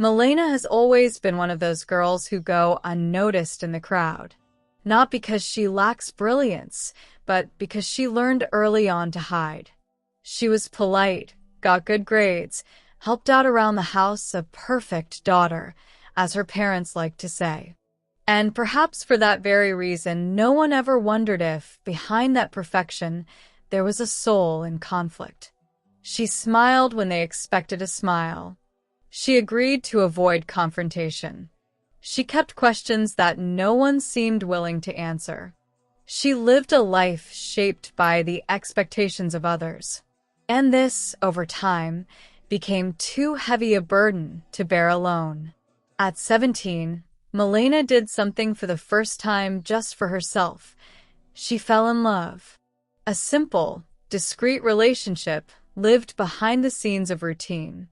Milena has always been one of those girls who go unnoticed in the crowd. Not because she lacks brilliance, but because she learned early on to hide. She was polite, got good grades, helped out around the house, a perfect daughter, as her parents liked to say. And perhaps for that very reason, no one ever wondered if, behind that perfection, there was a soul in conflict. She smiled when they expected a smile. She agreed to avoid confrontation. She kept questions that no one seemed willing to answer. She lived a life shaped by the expectations of others. And this, over time, became too heavy a burden to bear alone. At 17, Milena did something for the first time just for herself. She fell in love. A simple, discreet relationship lived behind the scenes of routine.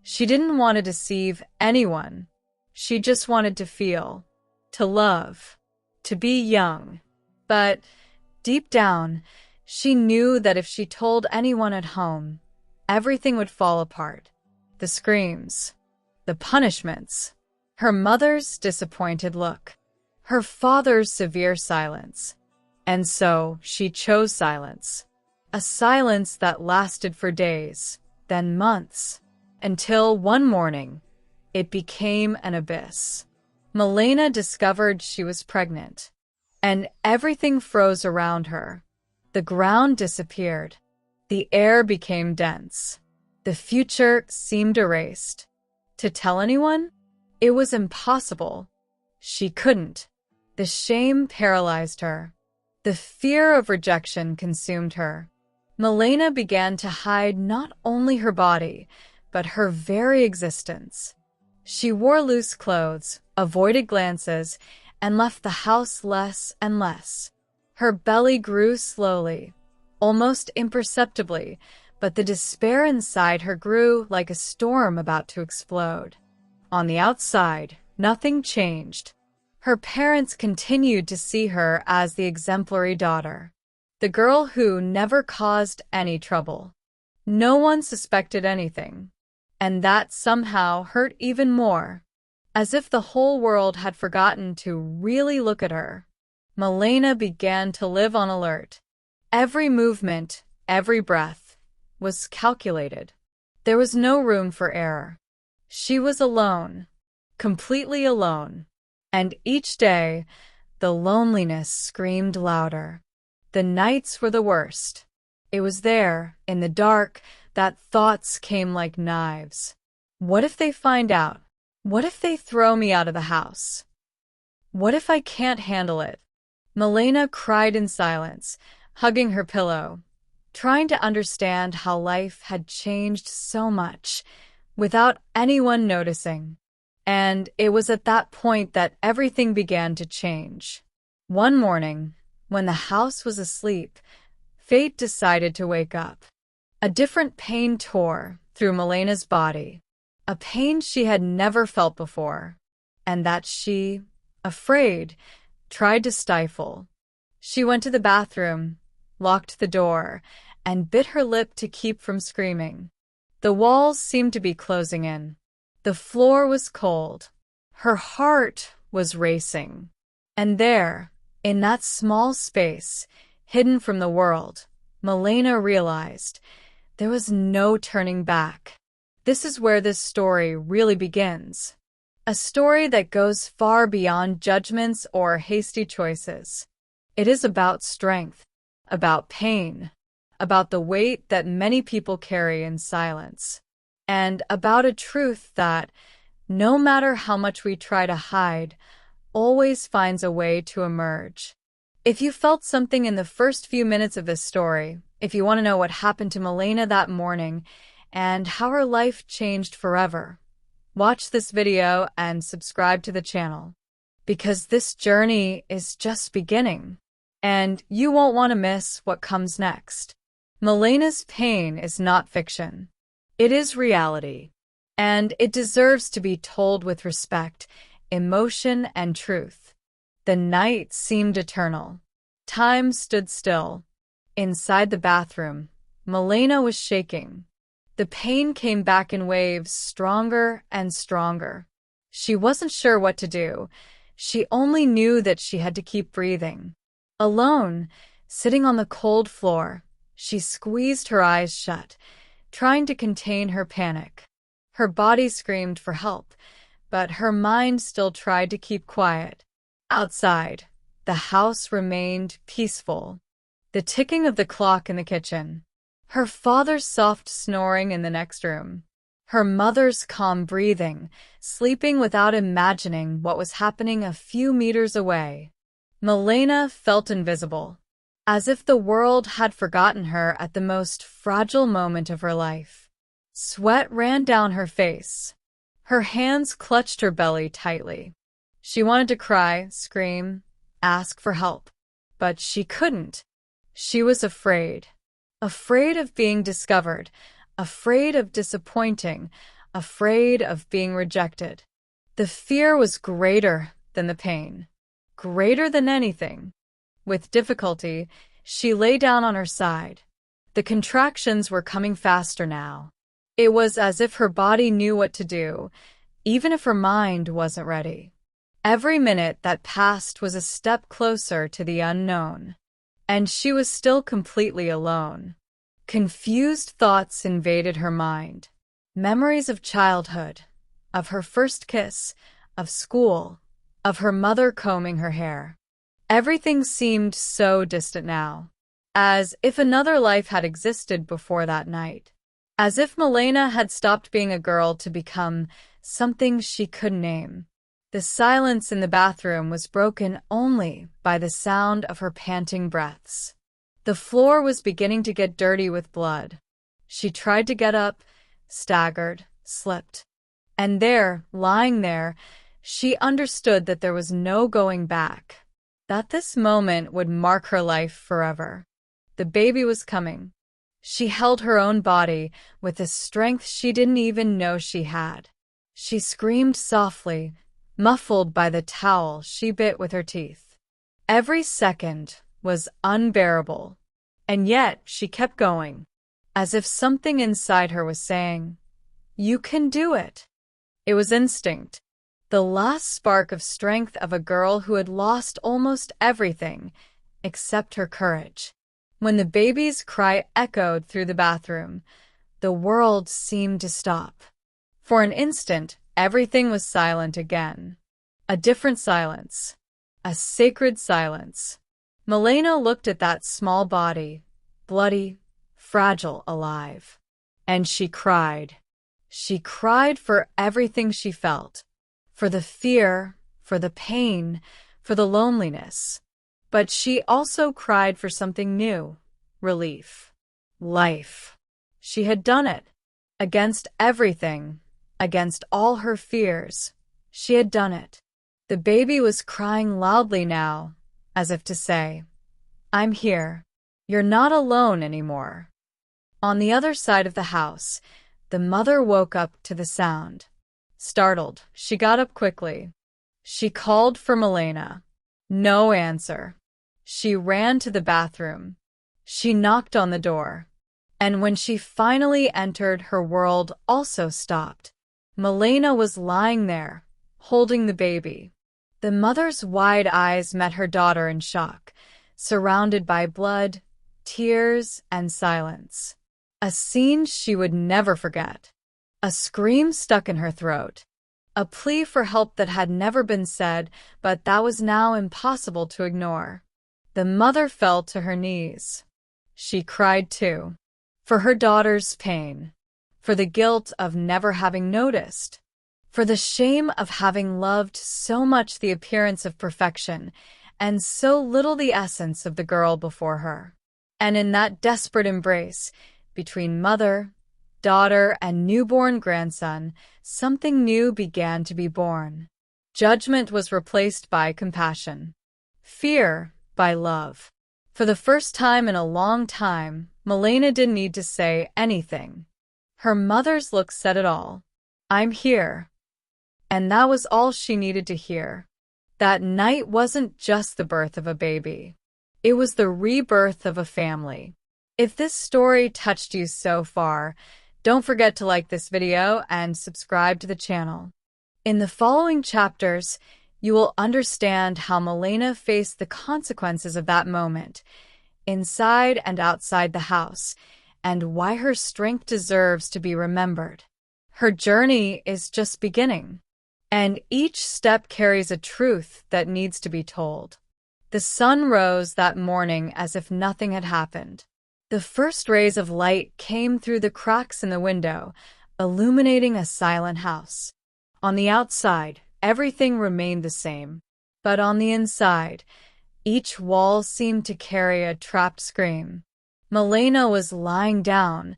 She didn't want to deceive anyone. She just wanted to feel, to love, to be young. But deep down, she knew that if she told anyone at home, everything would fall apart. The screams, the punishments, her mother's disappointed look, her father's severe silence. And so she chose silence. A silence that lasted for days, then months, until one morning, it became an abyss. Milena discovered she was pregnant, and everything froze around her. The ground disappeared. The air became dense. The future seemed erased. To tell anyone? It was impossible. She couldn't. The shame paralyzed her. The fear of rejection consumed her. Milena began to hide not only her body, but her very existence. She wore loose clothes, avoided glances, and left the house less and less. Her belly grew slowly, almost imperceptibly, but the despair inside her grew like a storm about to explode. On the outside, nothing changed. Her parents continued to see her as the exemplary daughter, the girl who never caused any trouble. No one suspected anything, and that somehow hurt even more, as if the whole world had forgotten to really look at her. Milena began to live on alert. Every movement, every breath, was calculated. There was no room for error. She was alone, completely alone. And each day, the loneliness screamed louder. The nights were the worst. It was there, in the dark, that thoughts came like knives. What if they find out? What if they throw me out of the house? What if I can't handle it? Milena cried in silence, hugging her pillow, trying to understand how life had changed so much, without anyone noticing. And it was at that point that everything began to change. One morning, when the house was asleep, fate decided to wake up. A different pain tore through Milena's body, a pain she had never felt before, and that she, afraid, tried to stifle. She went to the bathroom, locked the door, and bit her lip to keep from screaming. The walls seemed to be closing in. The floor was cold. Her heart was racing. And there, in that small space, hidden from the world, Milena realized there was no turning back. This is where this story really begins. A story that goes far beyond judgments or hasty choices. It is about strength, about pain, about the weight that many people carry in silence, and about a truth that, no matter how much we try to hide, always finds a way to emerge. If you felt something in the first few minutes of this story, if you want to know what happened to Milena that morning and how her life changed forever, watch this video and subscribe to the channel, because this journey is just beginning, and you won't want to miss what comes next. Milena's pain is not fiction. It is reality, and it deserves to be told with respect, emotion, and truth. The night seemed eternal. Time stood still. Inside the bathroom, Milena was shaking. The pain came back in waves, stronger and stronger. She wasn't sure what to do. She only knew that she had to keep breathing. Alone, sitting on the cold floor, she squeezed her eyes shut, trying to contain her panic. Her body screamed for help, but her mind still tried to keep quiet. Outside, the house remained peaceful. The ticking of the clock in the kitchen, her father's soft snoring in the next room, her mother's calm breathing, sleeping without imagining what was happening a few meters away. Milena felt invisible, as if the world had forgotten her at the most fragile moment of her life. Sweat ran down her face. Her hands clutched her belly tightly. She wanted to cry, scream, ask for help, but she couldn't. She was afraid. Afraid of being discovered, afraid of disappointing, afraid of being rejected. The fear was greater than the pain, greater than anything. With difficulty, she lay down on her side. The contractions were coming faster now. It was as if her body knew what to do, even if her mind wasn't ready. Every minute that passed was a step closer to the unknown. And she was still completely alone. Confused thoughts invaded her mind. Memories of childhood, of her first kiss, of school, of her mother combing her hair. Everything seemed so distant now, as if another life had existed before that night. As if Milena had stopped being a girl to become something she couldn't name. The silence in the bathroom was broken only by the sound of her panting breaths. The floor was beginning to get dirty with blood. She tried to get up, staggered, slipped. And there, lying there, she understood that there was no going back, that this moment would mark her life forever. The baby was coming. She held her own body with a strength she didn't even know she had. She screamed softly, muffled by the towel she bit with her teeth. Every second was unbearable, and yet she kept going, as if something inside her was saying, "You can do it." It was instinct, the last spark of strength of a girl who had lost almost everything except her courage. When the baby's cry echoed through the bathroom, the world seemed to stop. For an instant, everything was silent again. A different silence. A sacred silence. Milena looked at that small body, bloody, fragile, alive. And she cried. She cried for everything she felt. For the fear, for the pain, for the loneliness. But she also cried for something new. Relief. Life. She had done it. Against everything. Against all her fears, she had done it. The baby was crying loudly now, as if to say, "I'm here. You're not alone anymore." On the other side of the house, the mother woke up to the sound. Startled, she got up quickly. She called for Milena. No answer. She ran to the bathroom. She knocked on the door. And when she finally entered, her world also stopped. Milena was lying there, holding the baby. The mother's wide eyes met her daughter in shock, surrounded by blood, tears, and silence. A scene she would never forget. A scream stuck in her throat. A plea for help that had never been said, but that was now impossible to ignore. The mother fell to her knees. She cried too. For her daughter's pain. For the guilt of never having noticed, for the shame of having loved so much the appearance of perfection and so little the essence of the girl before her. And in that desperate embrace, between mother, daughter, and newborn grandson, something new began to be born. Judgment was replaced by compassion. Fear by love. For the first time in a long time, Milena didn't need to say anything. Her mother's look said it all. "I'm here." And that was all she needed to hear. That night wasn't just the birth of a baby. It was the rebirth of a family. If this story touched you so far, Don't forget to like this video and subscribe to the channel. In the following chapters, you will understand how Milena faced the consequences of that moment, inside and outside the house, and why her strength deserves to be remembered. Her journey is just beginning, and each step carries a truth that needs to be told. The sun rose that morning as if nothing had happened. The first rays of light came through the cracks in the window, illuminating a silent house. On the outside, everything remained the same, but on the inside, each wall seemed to carry a trapped scream. Milena was lying down,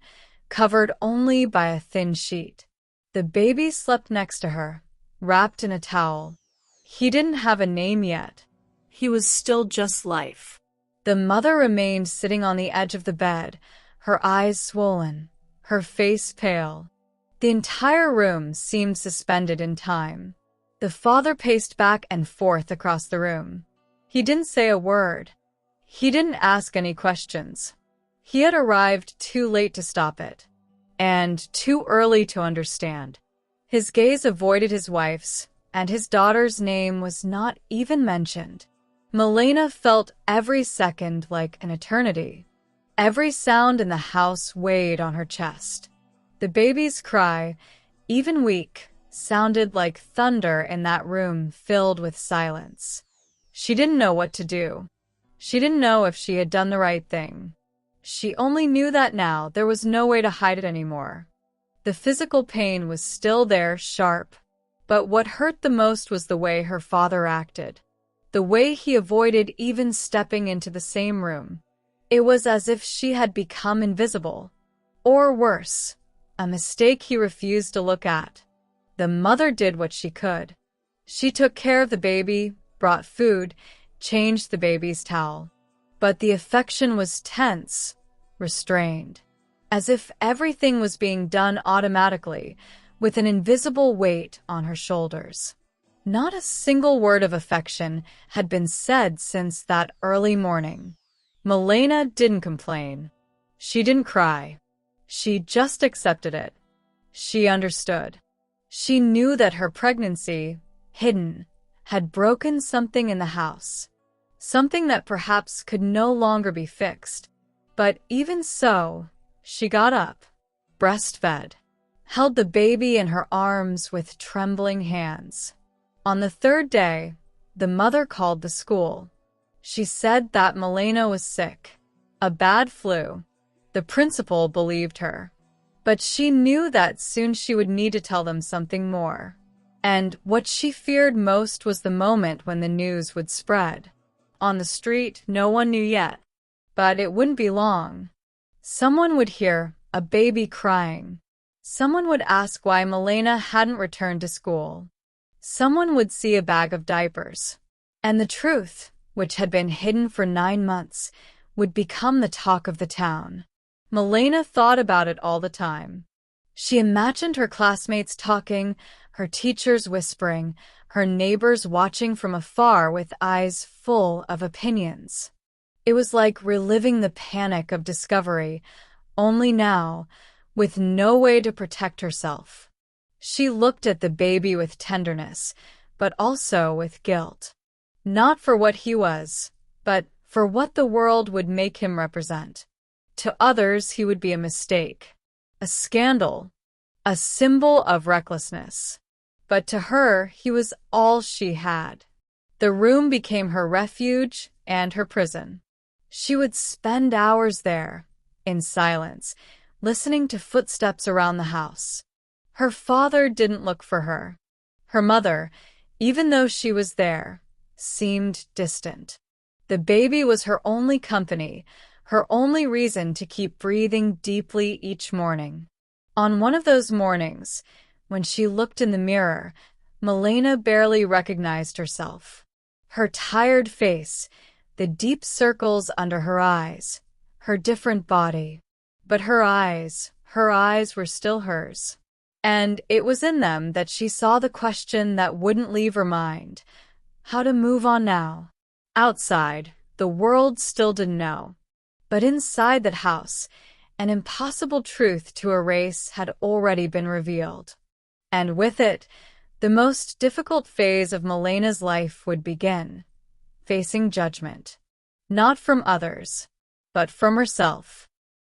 covered only by a thin sheet. The baby slept next to her, wrapped in a towel. He didn't have a name yet. He was still just life. The mother remained sitting on the edge of the bed, her eyes swollen, her face pale. The entire room seemed suspended in time. The father paced back and forth across the room. He didn't say a word. He didn't ask any questions. He had arrived too late to stop it, and too early to understand. His gaze avoided his wife's, and his daughter's name was not even mentioned. Milena felt every second like an eternity. Every sound in the house weighed on her chest. The baby's cry, even weak, sounded like thunder in that room filled with silence. She didn't know what to do. She didn't know if she had done the right thing. She only knew that now there was no way to hide it anymore. The physical pain was still there, sharp, but what hurt the most was the way her father acted. The way he avoided even stepping into the same room. It was as if she had become invisible. Or worse, a mistake he refused to look at. The mother did what she could. She took care of the baby, brought food, changed the baby's towel. But the affection was tense, restrained, as if everything was being done automatically, with an invisible weight on her shoulders. Not a single word of affection had been said since that early morning. Milena didn't complain. She didn't cry. She just accepted it. She understood. She knew that her pregnancy, hidden, had broken something in the house. Something that perhaps could no longer be fixed. But even so, she got up, breastfed, held the baby in her arms with trembling hands. On the third day, the mother called the school. She said that Milena was sick, a bad flu. The principal believed her. But she knew that soon she would need to tell them something more. And what she feared most was the moment when the news would spread. On the street, no one knew yet. But it wouldn't be long. Someone would hear a baby crying. Someone would ask why Milena hadn't returned to school. Someone would see a bag of diapers. And the truth, which had been hidden for 9 months, would become the talk of the town. Milena thought about it all the time. She imagined her classmates talking, her teachers whispering, her neighbors watching from afar with eyes full of opinions. It was like reliving the panic of discovery, only now, with no way to protect herself. She looked at the baby with tenderness, but also with guilt. Not for what he was, but for what the world would make him represent. To others, he would be a mistake, a scandal, a symbol of recklessness. But to her, he was all she had. The room became her refuge and her prison. She would spend hours there, in silence, listening to footsteps around the house. Her father didn't look for her. Her mother, even though she was there, seemed distant. The baby was her only company, her only reason to keep breathing deeply each morning. On one of those mornings, when she looked in the mirror, Milena barely recognized herself. Her tired face, the deep circles under her eyes, her different body. But her eyes were still hers. And it was in them that she saw the question that wouldn't leave her mind. How to move on now? Outside, the world still didn't know. But inside that house, An impossible truth to erase had already been revealed. And with it, the most difficult phase of Milena's life would begin, facing judgment. Not from others, but from herself.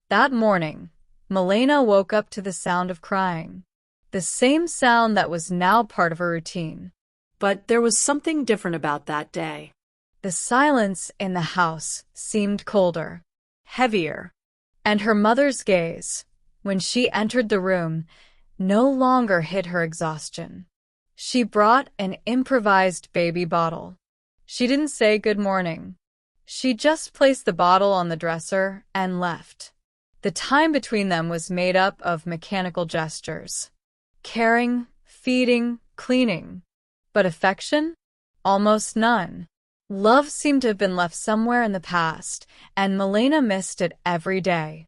That morning, Milena woke up to the sound of crying, the same sound that was now part of her routine. But there was something different about that day. The silence in the house seemed colder, heavier, and her mother's gaze, when she entered the room, no longer hid her exhaustion. She brought an improvised baby bottle. She didn't say good morning. She just placed the bottle on the dresser and left. The time between them was made up of mechanical gestures. Caring, feeding, cleaning. But affection? Almost none. Love seemed to have been left somewhere in the past, and Milena missed it every day.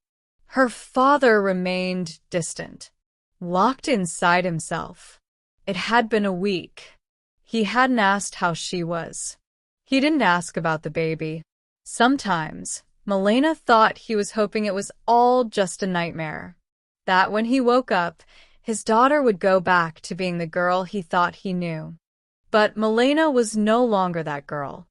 Her father remained distant, locked inside himself. It had been a week. He hadn't asked how she was. He didn't ask about the baby. Sometimes, Milena thought he was hoping it was all just a nightmare. That when he woke up, his daughter would go back to being the girl he thought he knew. But Milena was no longer that girl.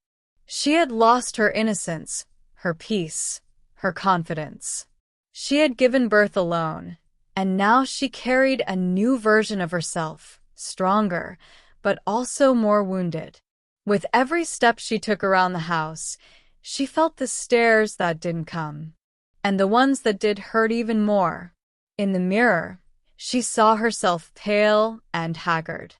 She had lost her innocence, her peace, her confidence. She had given birth alone, and now she carried a new version of herself, stronger, but also more wounded. With every step she took around the house, she felt the stares that didn't come, and the ones that did hurt even more. In the mirror, she saw herself pale and haggard.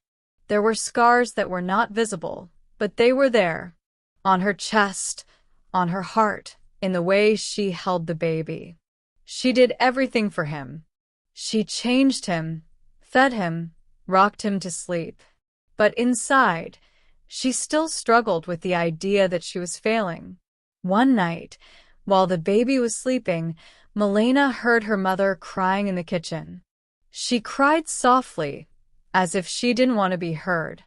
There were scars that were not visible, but they were there. On her chest, on her heart, in the way she held the baby. She did everything for him. She changed him, fed him, rocked him to sleep. But inside, she still struggled with the idea that she was failing. One night, while the baby was sleeping, Milena heard her mother crying in the kitchen. She cried softly, as if she didn't want to be heard.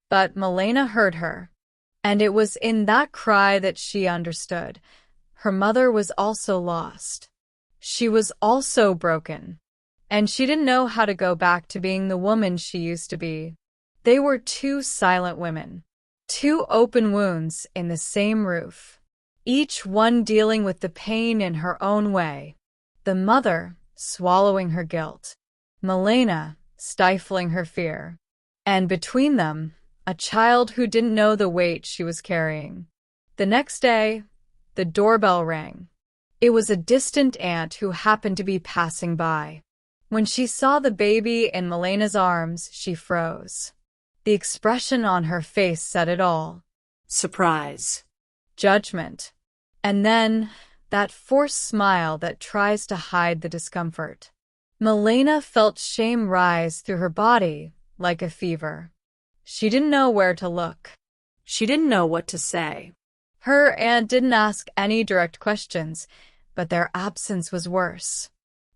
But Milena heard her. And it was in that cry that she understood. Her mother was also lost. She was also broken. And she didn't know how to go back to being the woman she used to be. They were two silent women. Two open wounds in the same roof. Each one dealing with the pain in her own way. The mother swallowing her guilt. Milena stifling her fear. And between them, a child who didn't know the weight she was carrying. The next day, the doorbell rang. It was a distant aunt who happened to be passing by. When she saw the baby in Milena's arms, she froze. The expression on her face said it all. Surprise. Judgment. And then, that forced smile that tries to hide the discomfort. Milena felt shame rise through her body like a fever. She didn't know where to look. She didn't know what to say. Her aunt didn't ask any direct questions, but their absence was worse.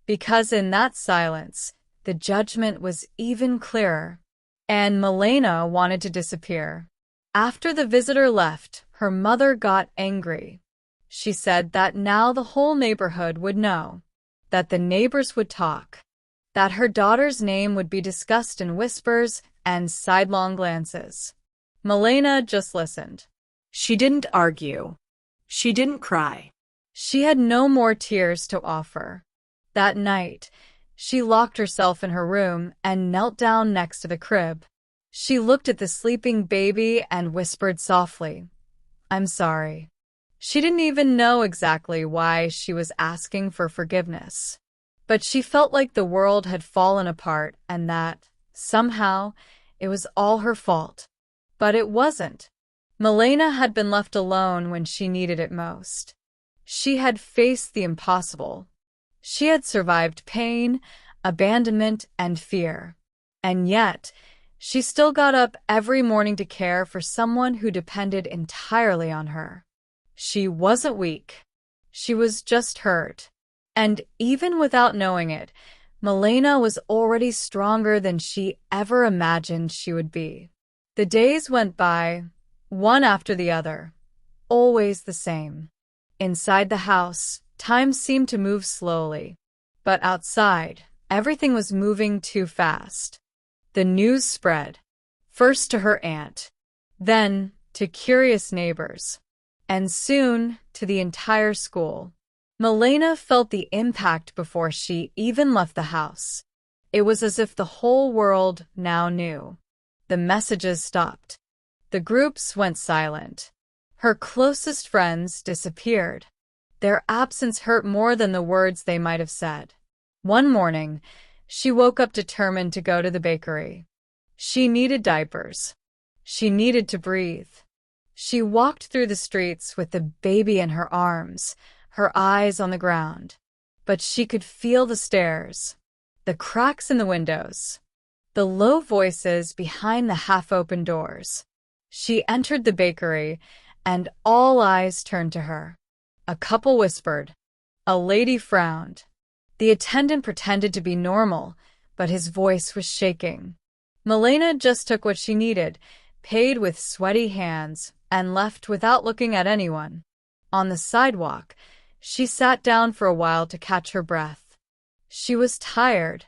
Because in that silence, the judgment was even clearer. And Milena wanted to disappear. After the visitor left, her mother got angry. She said that now the whole neighborhood would know, that the neighbors would talk, that her daughter's name would be discussed in whispers and sidelong glances. Milena just listened. She didn't argue. She didn't cry. She had no more tears to offer. That night, she locked herself in her room and knelt down next to the crib. She looked at the sleeping baby and whispered softly, "I'm sorry." She didn't even know exactly why she was asking for forgiveness. But she felt like the world had fallen apart and that, somehow, it was all her fault. But it wasn't. Milena had been left alone when she needed it most. She had faced the impossible. She had survived pain, abandonment, and fear. And yet, she still got up every morning to care for someone who depended entirely on her. She wasn't weak. She was just hurt. And even without knowing it, Milena was already stronger than she ever imagined she would be. The days went by, one after the other, always the same. Inside the house, time seemed to move slowly. But outside, everything was moving too fast. The news spread, first to her aunt, then to curious neighbors, and soon to the entire school. Milena felt the impact before she even left the house. It was as if the whole world now knew. The messages stopped. The groups went silent. Her closest friends disappeared. Their absence hurt more than the words they might have said. One morning, she woke up determined to go to the bakery. She needed diapers. She needed to breathe. She walked through the streets with the baby in her arms, her eyes on the ground. But she could feel the stares, the cracks in the windows, the low voices behind the half-open doors. She entered the bakery, and all eyes turned to her. A couple whispered. A lady frowned. The attendant pretended to be normal, but his voice was shaking. Milena just took what she needed, paid with sweaty hands, and left without looking at anyone. On the sidewalk, she sat down for a while to catch her breath. She was tired.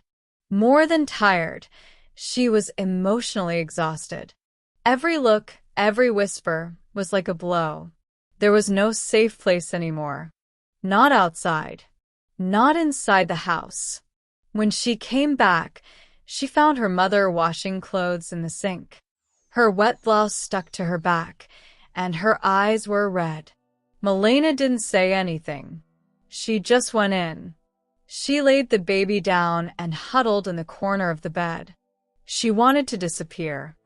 More than tired, she was emotionally exhausted. Every look, every whisper was like a blow. There was no safe place anymore. Not outside. Not inside the house. When she came back, she found her mother washing clothes in the sink. Her wet blouse stuck to her back, and her eyes were red. Milena didn't say anything. She just went in. She laid the baby down and huddled in the corner of the bed. She wanted to disappear.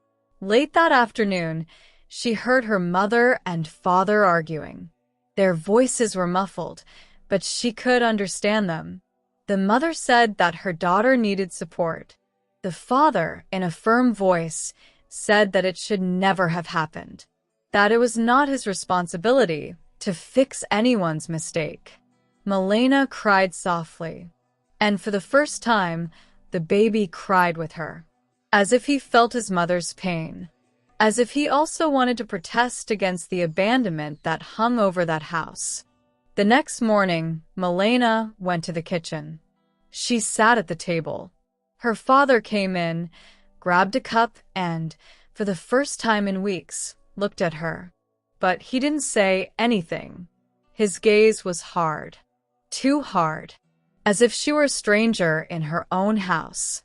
Late that afternoon, she heard her mother and father arguing. Their voices were muffled, but she could understand them. The mother said that her daughter needed support. The father, in a firm voice, said that it should never have happened, that it was not his responsibility to fix anyone's mistake. Milena cried softly, and for the first time, the baby cried with her, as if he felt his mother's pain, as if he also wanted to protest against the abandonment that hung over that house. The next morning, Milena went to the kitchen. She sat at the table. Her father came in, grabbed a cup, and, for the first time in weeks, looked at her. But he didn't say anything. His gaze was hard. Too hard. As if she were a stranger in her own house.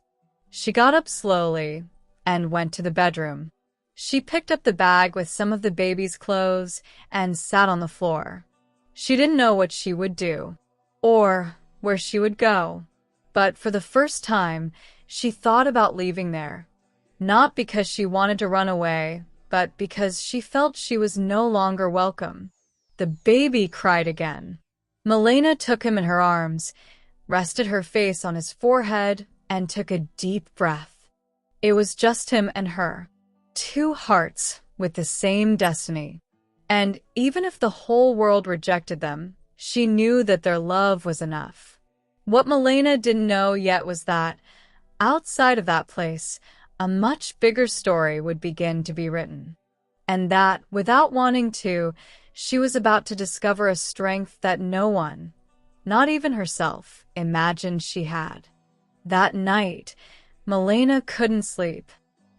She got up slowly and went to the bedroom. She picked up the bag with some of the baby's clothes and sat on the floor. She didn't know what she would do, or where she would go. But for the first time, she thought about leaving there. Not because she wanted to run away, but because she felt she was no longer welcome. The baby cried again. Milena took him in her arms, rested her face on his forehead, and took a deep breath. It was just him and her. Two hearts with the same destiny. And even if the whole world rejected them, she knew that their love was enough. What Milena didn't know yet was that, outside of that place, a much bigger story would begin to be written. And that, without wanting to, she was about to discover a strength that no one, not even herself, imagined she had. That night, Milena couldn't sleep.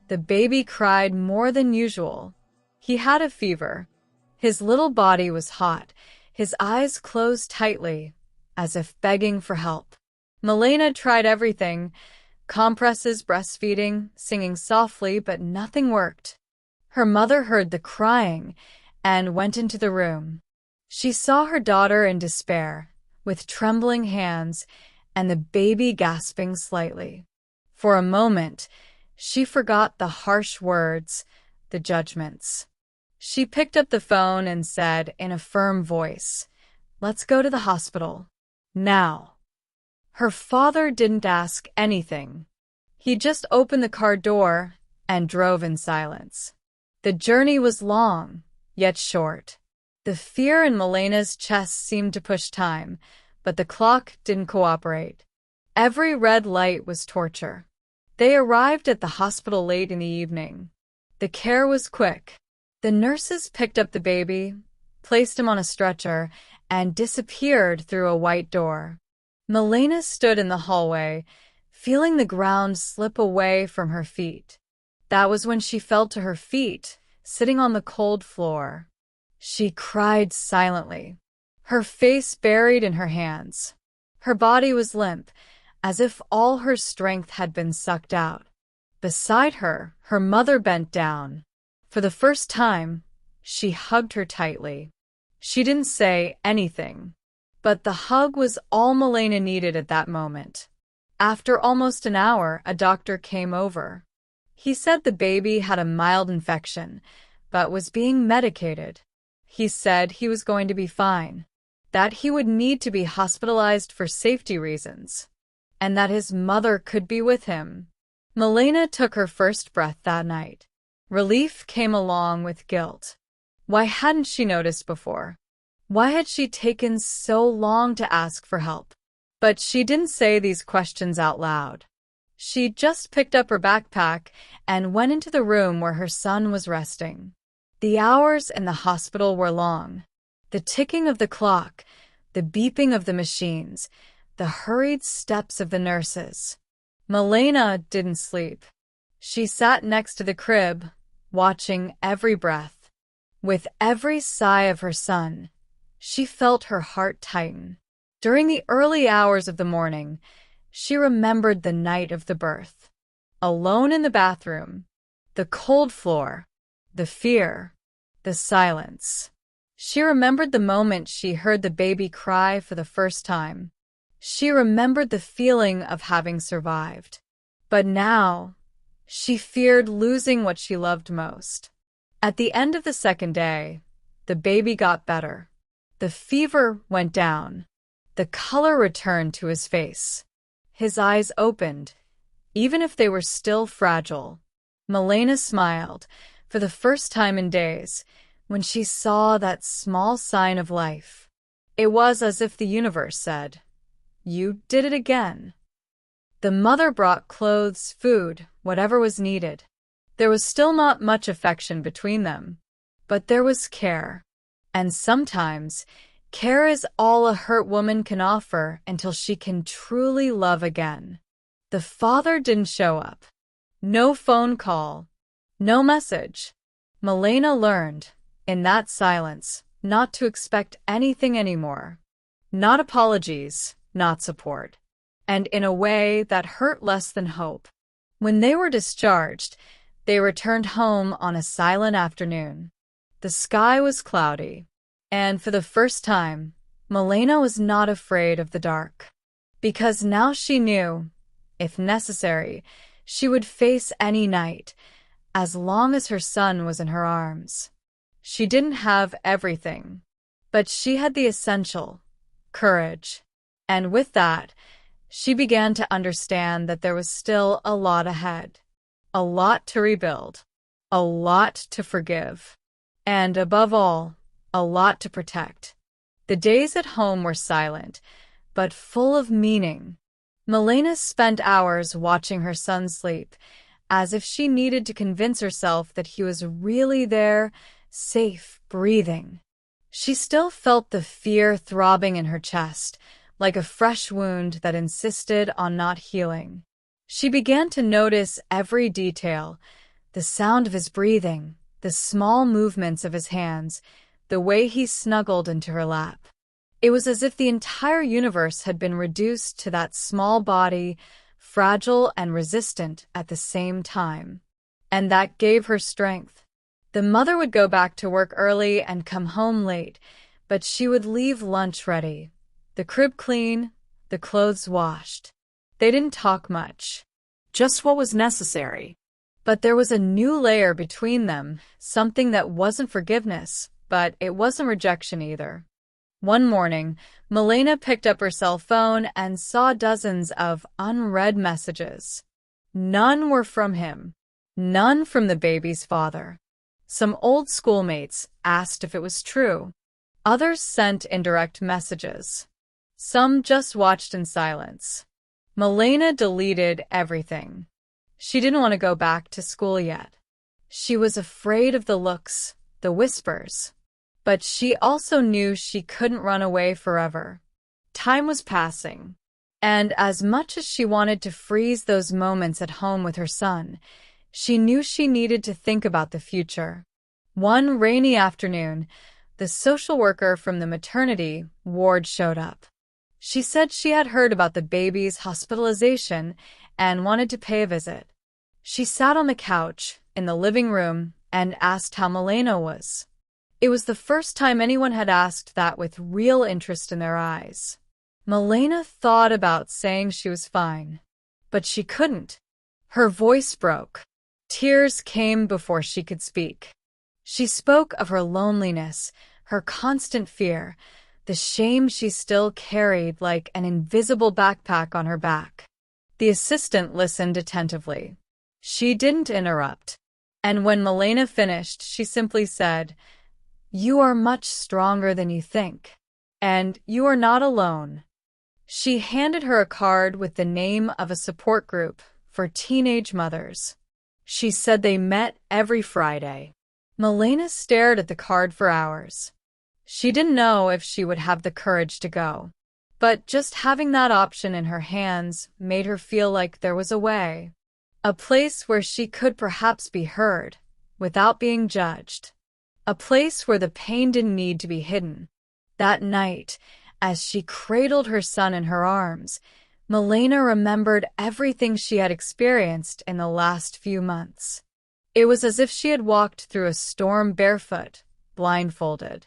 The baby cried more than usual. He had a fever. His little body was hot, his eyes closed tightly, as if begging for help. Milena tried everything, compresses, breastfeeding, singing softly, but nothing worked. Her mother heard the crying and went into the room. She saw her daughter in despair, with trembling hands, and the baby gasping slightly. For a moment, she forgot the harsh words, the judgments. She picked up the phone and said in a firm voice, "Let's go to the hospital. Now." Her father didn't ask anything. He just opened the car door and drove in silence. The journey was long, yet short. The fear in Milena's chest seemed to push time, but the clock didn't cooperate. Every red light was torture. They arrived at the hospital late in the evening. The care was quick. The nurses picked up the baby, placed him on a stretcher, and disappeared through a white door. Milena stood in the hallway, feeling the ground slip away from her feet. That was when she fell to her feet, sitting on the cold floor. She cried silently, her face buried in her hands. Her body was limp, as if all her strength had been sucked out. Beside her, her mother bent down. For the first time, she hugged her tightly. She didn't say anything, but the hug was all Milena needed at that moment. After almost an hour, a doctor came over. He said the baby had a mild infection, but was being medicated. He said he was going to be fine, that he would need to be hospitalized for safety reasons, and that his mother could be with him. Milena took her first breath that night. Relief came along with guilt. Why hadn't she noticed before? Why had she taken so long to ask for help? But she didn't say these questions out loud. She just picked up her backpack and went into the room where her son was resting. The hours in the hospital were long. The ticking of the clock, the beeping of the machines, the hurried steps of the nurses. Milena didn't sleep. She sat next to the crib, watching every breath. With every sigh of her son, she felt her heart tighten. During the early hours of the morning, she remembered the night of the birth. Alone in the bathroom, the cold floor, the fear, the silence. She remembered the moment she heard the baby cry for the first time. She remembered the feeling of having survived. But now, she feared losing what she loved most. At the end of the second day, the baby got better. The fever went down. The color returned to his face. His eyes opened, even if they were still fragile. Milena smiled, for the first time in days, when she saw that small sign of life. It was as if the universe said, "You did it again." The mother brought clothes, food, whatever was needed. There was still not much affection between them, but there was care. And sometimes, care is all a hurt woman can offer until she can truly love again. The father didn't show up. No phone call. No message. Milena learned, in that silence, not to expect anything anymore. Not apologies, not support. And in a way that hurt less than hope. When they were discharged, they returned home on a silent afternoon. The sky was cloudy. And for the first time, Milena was not afraid of the dark. Because now she knew, if necessary, she would face any night, as long as her son was in her arms. She didn't have everything, but she had the essential, courage. And with that, she began to understand that there was still a lot ahead. A lot to rebuild. A lot to forgive. And above all, a lot to protect. The days at home were silent, but full of meaning. Milena spent hours watching her son sleep, as if she needed to convince herself that he was really there, safe, breathing. She still felt the fear throbbing in her chest, like a fresh wound that insisted on not healing. She began to notice every detail, the sound of his breathing, the small movements of his hands, the way he snuggled into her lap. It was as if the entire universe had been reduced to that small body, fragile and resistant at the same time. And that gave her strength. The mother would go back to work early and come home late, but she would leave lunch ready, the crib clean, the clothes washed. They didn't talk much. Just what was necessary. But there was a new layer between them, something that wasn't forgiveness, but it wasn't rejection either. One morning, Milena picked up her cell phone and saw dozens of unread messages. None were from him. None from the baby's father. Some old schoolmates asked if it was true. Others sent indirect messages. Some just watched in silence. Milena deleted everything. She didn't want to go back to school yet. She was afraid of the looks, the whispers. But she also knew she couldn't run away forever. Time was passing. And as much as she wanted to freeze those moments at home with her son, she knew she needed to think about the future. One rainy afternoon, the social worker from the maternity ward showed up. She said she had heard about the baby's hospitalization and wanted to pay a visit. She sat on the couch in the living room and asked how Milena was. It was the first time anyone had asked that with real interest in their eyes. Milena thought about saying she was fine, but she couldn't. Her voice broke. Tears came before she could speak. She spoke of her loneliness, her constant fear, the shame she still carried like an invisible backpack on her back. The assistant listened attentively. She didn't interrupt. And when Milena finished, she simply said, "You are much stronger than you think. And you are not alone." She handed her a card with the name of a support group for teenage mothers. She said they met every Friday. Milena stared at the card for hours. She didn't know if she would have the courage to go. But just having that option in her hands made her feel like there was a way. A place where she could perhaps be heard, without being judged. A place where the pain didn't need to be hidden. That night, as she cradled her son in her arms, Milena remembered everything she had experienced in the last few months. It was as if she had walked through a storm barefoot, blindfolded.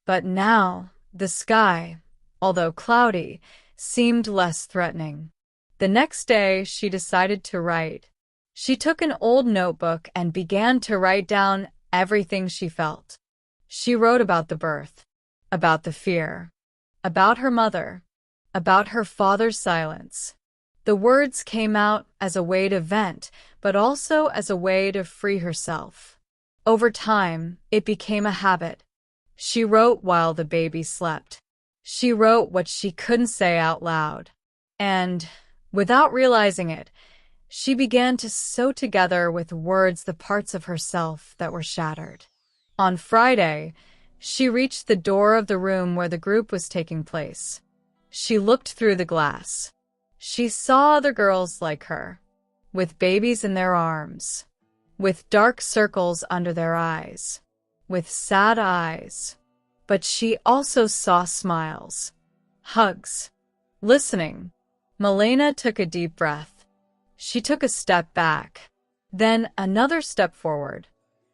But now, the sky, although cloudy, seemed less threatening. The next day, she decided to write. She took an old notebook and began to write down everything she felt. She wrote about the birth, about the fear, about her mother, about her father's silence. The words came out as a way to vent, but also as a way to free herself. Over time, it became a habit. She wrote while the baby slept. She wrote what she couldn't say out loud. And, without realizing it, she began to sew together with words the parts of herself that were shattered. On Friday, she reached the door of the room where the group was taking place. She looked through the glass. She saw other girls like her, with babies in their arms, with dark circles under their eyes, with sad eyes. But she also saw smiles, hugs, listening. Milena took a deep breath. She took a step back, then another step forward,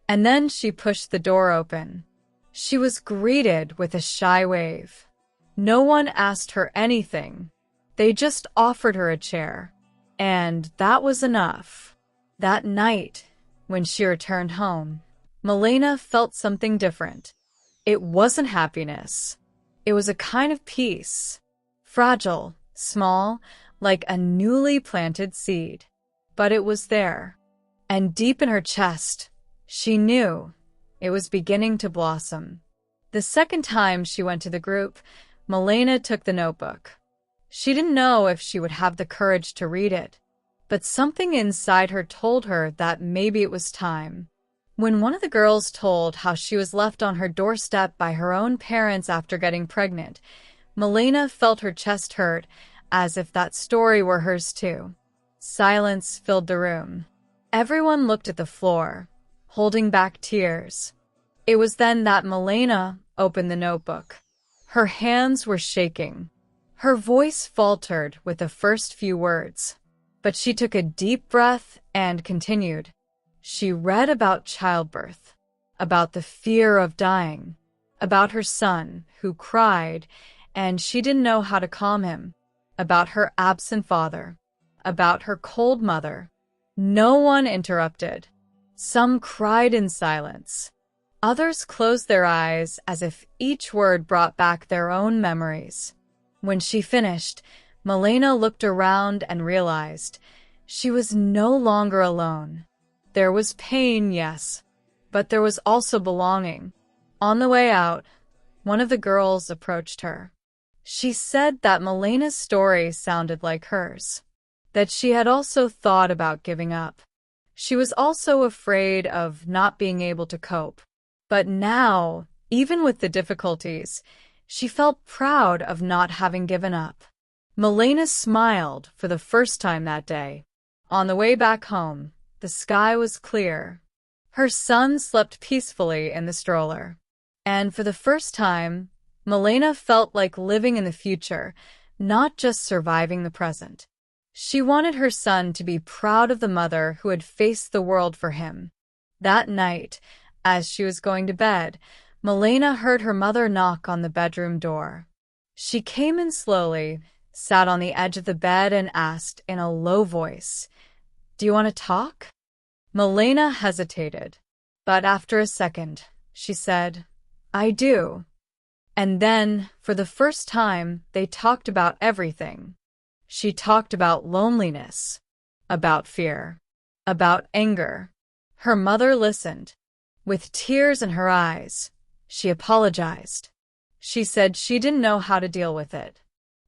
and then she pushed the door open. She was greeted with a shy wave. No one asked her anything. They just offered her a chair. And that was enough. That night, when she returned home, Milena felt something different. It wasn't happiness. It was a kind of peace. Fragile, small, like a newly planted seed. But it was there. And deep in her chest, she knew it was beginning to blossom. The second time she went to the group, Milena took the notebook. She didn't know if she would have the courage to read it, but something inside her told her that maybe it was time. When one of the girls told how she was left on her doorstep by her own parents after getting pregnant, Milena felt her chest hurt, as if that story were hers too. Silence filled the room. Everyone looked at the floor, holding back tears. It was then that Milena opened the notebook. Her hands were shaking. Her voice faltered with the first few words. But she took a deep breath and continued. She read about childbirth, about the fear of dying, about her son who cried and she didn't know how to calm him, about her absent father, about her cold mother. No one interrupted. Some cried in silence. Others closed their eyes as if each word brought back their own memories. When she finished, Milena looked around and realized she was no longer alone. There was pain, yes, but there was also belonging. On the way out, one of the girls approached her. She said that Milena's story sounded like hers, that she had also thought about giving up. She was also afraid of not being able to cope. But now, even with the difficulties, she felt proud of not having given up. Milena smiled for the first time that day. On the way back home, the sky was clear. Her son slept peacefully in the stroller. And for the first time, Milena felt like living in the future, not just surviving the present. She wanted her son to be proud of the mother who had faced the world for him. That night, as she was going to bed, Milena heard her mother knock on the bedroom door. She came in slowly, sat on the edge of the bed, and asked in a low voice, "Do you want to talk?" Milena hesitated, but after a second, she said, "I do." And then, for the first time, they talked about everything. She talked about loneliness, about fear, about anger. Her mother listened. With tears in her eyes, she apologized. She said she didn't know how to deal with it,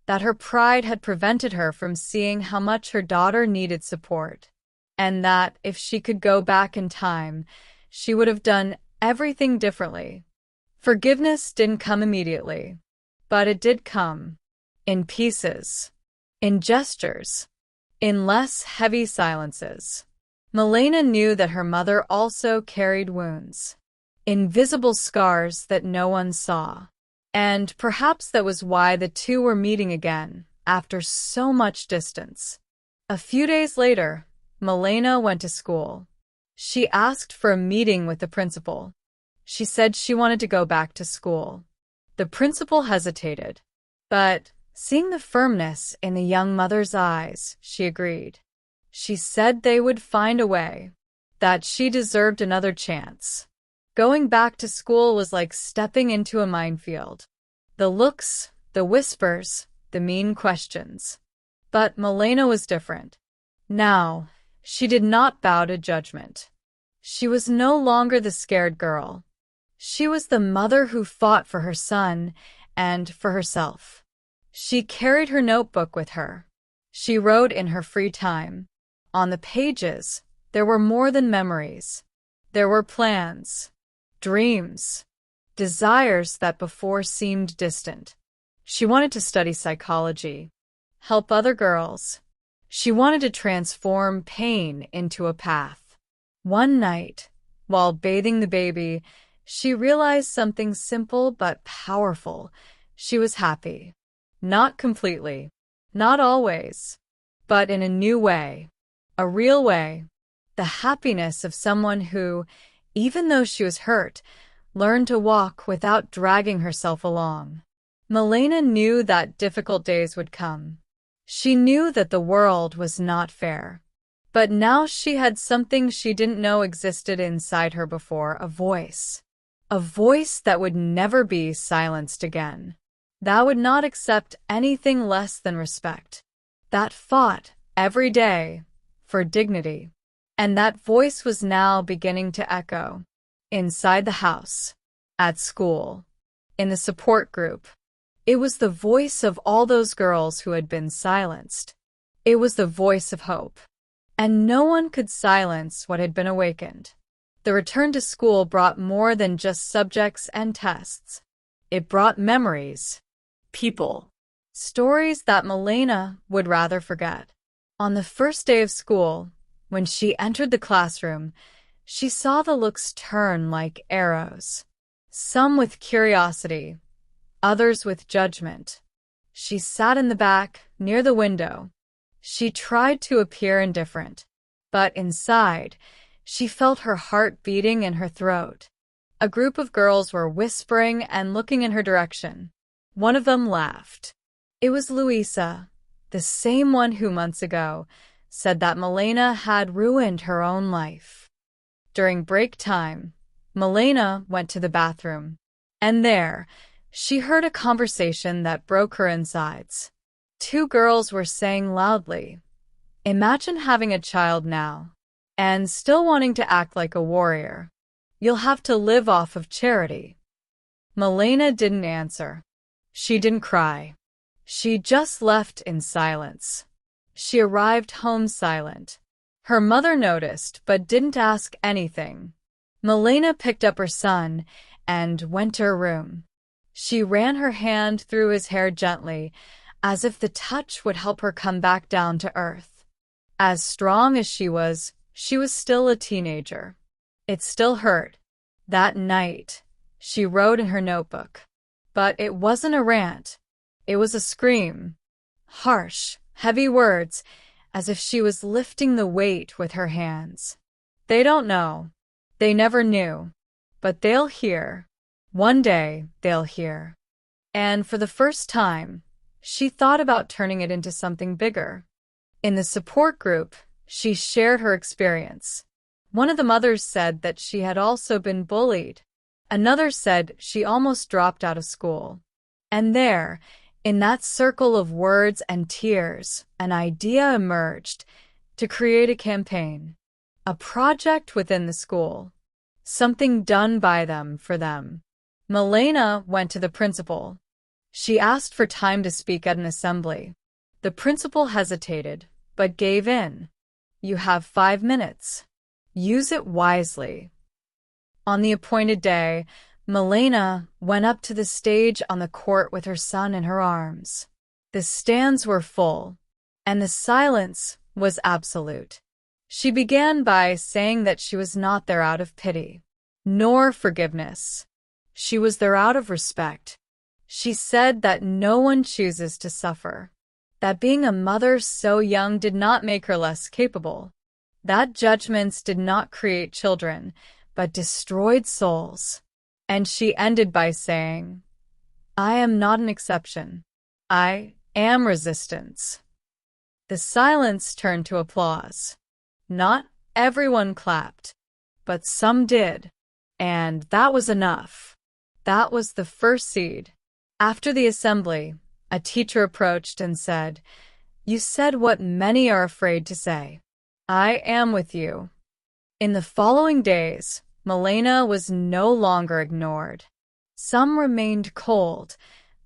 that her pride had prevented her from seeing how much her daughter needed support, and that if she could go back in time, she would have done everything differently. Forgiveness didn't come immediately, but it did come. In pieces. In gestures. In less heavy silences. Milena knew that her mother also carried wounds. Invisible scars that no one saw. And perhaps that was why the two were meeting again, after so much distance. A few days later, Milena went to school. She asked for a meeting with the principal. She said she wanted to go back to school. The principal hesitated, but seeing the firmness in the young mother's eyes, she agreed. She said they would find a way, that she deserved another chance. Going back to school was like stepping into a minefield. The looks, the whispers, the mean questions. But Milena was different. Now, she did not bow to judgment. She was no longer the scared girl. She was the mother who fought for her son and for herself. She carried her notebook with her. She wrote in her free time. On the pages, there were more than memories. There were plans, dreams, desires that before seemed distant. She wanted to study psychology, help other girls. She wanted to transform pain into a path. One night, while bathing the baby, she realized something simple but powerful. She was happy. Not completely, not always, but in a new way, a real way. The happiness of someone who, even though she was hurt, learned to walk without dragging herself along. Milena knew that difficult days would come. She knew that the world was not fair. But now she had something she didn't know existed inside her before, a voice. A voice that would never be silenced again. That would not accept anything less than respect. That fought every day for dignity. And that voice was now beginning to echo. Inside the house, at school, in the support group. It was the voice of all those girls who had been silenced. It was the voice of hope. And no one could silence what had been awakened. The return to school brought more than just subjects and tests. It brought memories, people, stories that Milena would rather forget. On the first day of school, when she entered the classroom, she saw the looks turn like arrows. Some with curiosity, others with judgment. She sat in the back, near the window. She tried to appear indifferent, but inside, she felt her heart beating in her throat. A group of girls were whispering and looking in her direction. One of them laughed. It was Louisa, the same one who months ago said that Milena had ruined her own life. During break time, Milena went to the bathroom, and there, she heard a conversation that broke her insides. Two girls were saying loudly, "Imagine having a child now, and still wanting to act like a warrior. You'll have to live off of charity." Milena didn't answer. She didn't cry. She just left in silence. She arrived home silent. Her mother noticed, but didn't ask anything. Milena picked up her son and went to her room. She ran her hand through his hair gently, as if the touch would help her come back down to earth. As strong as she was still a teenager. It still hurt. That night, she wrote in her notebook. But it wasn't a rant. It was a scream. Harsh, heavy words, as if she was lifting the weight with her hands. They don't know. They never knew. But they'll hear. One day, they'll hear. And for the first time, she thought about turning it into something bigger. In the support group, she shared her experience. One of the mothers said that she had also been bullied. Another said she almost dropped out of school. And there, in that circle of words and tears, an idea emerged to create a campaign. A project within the school. Something done by them for them. Milena went to the principal. She asked for time to speak at an assembly. The principal hesitated, but gave in. You have 5 minutes. Use it wisely. On the appointed day, Milena went up to the stage on the court with her son in her arms. The stands were full, and the silence was absolute. She began by saying that she was not there out of pity, nor forgiveness. She was there out of respect. She said that no one chooses to suffer, that being a mother so young did not make her less capable, that judgments did not create children, but destroyed souls. And she ended by saying, I am not an exception. I am resistance. The silence turned to applause. Not everyone clapped, but some did. And that was enough. That was the first seed. After the assembly, a teacher approached and said, You said what many are afraid to say. I am with you. In the following days, Milena was no longer ignored. Some remained cold,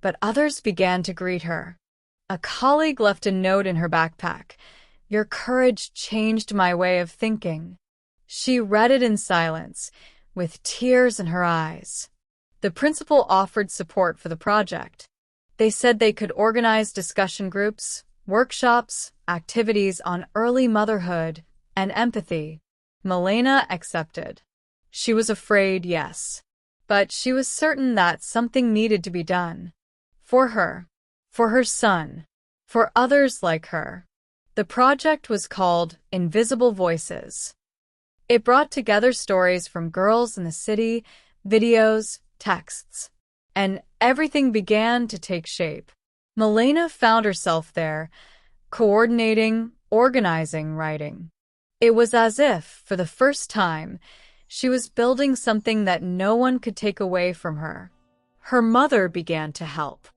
but others began to greet her. A colleague left a note in her backpack. Your courage changed my way of thinking. She read it in silence, with tears in her eyes. The principal offered support for the project. They said they could organize discussion groups, workshops, activities on early motherhood and empathy. Milena accepted. She was afraid, yes, but she was certain that something needed to be done. For her son, for others like her. The project was called Invisible Voices. It brought together stories from girls in the city, videos, texts, and everything began to take shape. Milena found herself there, coordinating, organizing, writing. It was as if, for the first time, she was building something that no one could take away from her. Her mother began to help.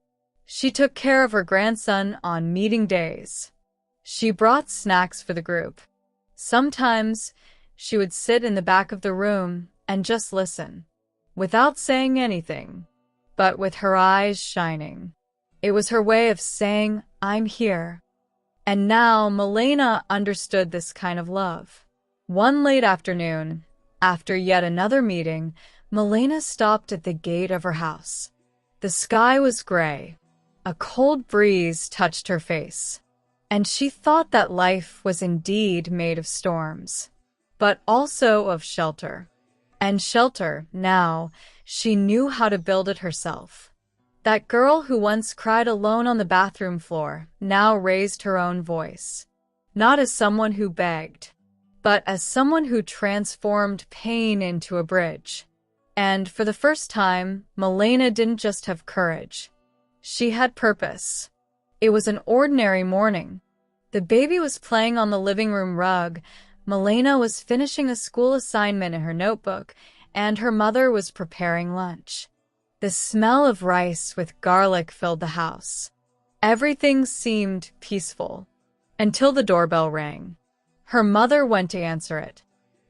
She took care of her grandson on meeting days. She brought snacks for the group. Sometimes, she would sit in the back of the room and just listen, without saying anything, but with her eyes shining. It was her way of saying, I'm here. And now Milena understood this kind of love. One late afternoon, after yet another meeting, Milena stopped at the gate of her house. The sky was gray. A cold breeze touched her face, and she thought that life was indeed made of storms, but also of shelter. And shelter, now, she knew how to build it herself. That girl who once cried alone on the bathroom floor now raised her own voice, not as someone who begged, but as someone who transformed pain into a bridge. And for the first time, Milena didn't just have courage. She had purpose. It was an ordinary morning. The baby was playing on the living room rug. Milena was finishing a school assignment in her notebook, and her mother was preparing lunch. The smell of rice with garlic filled the house. Everything seemed peaceful, until the doorbell rang. Her mother went to answer it.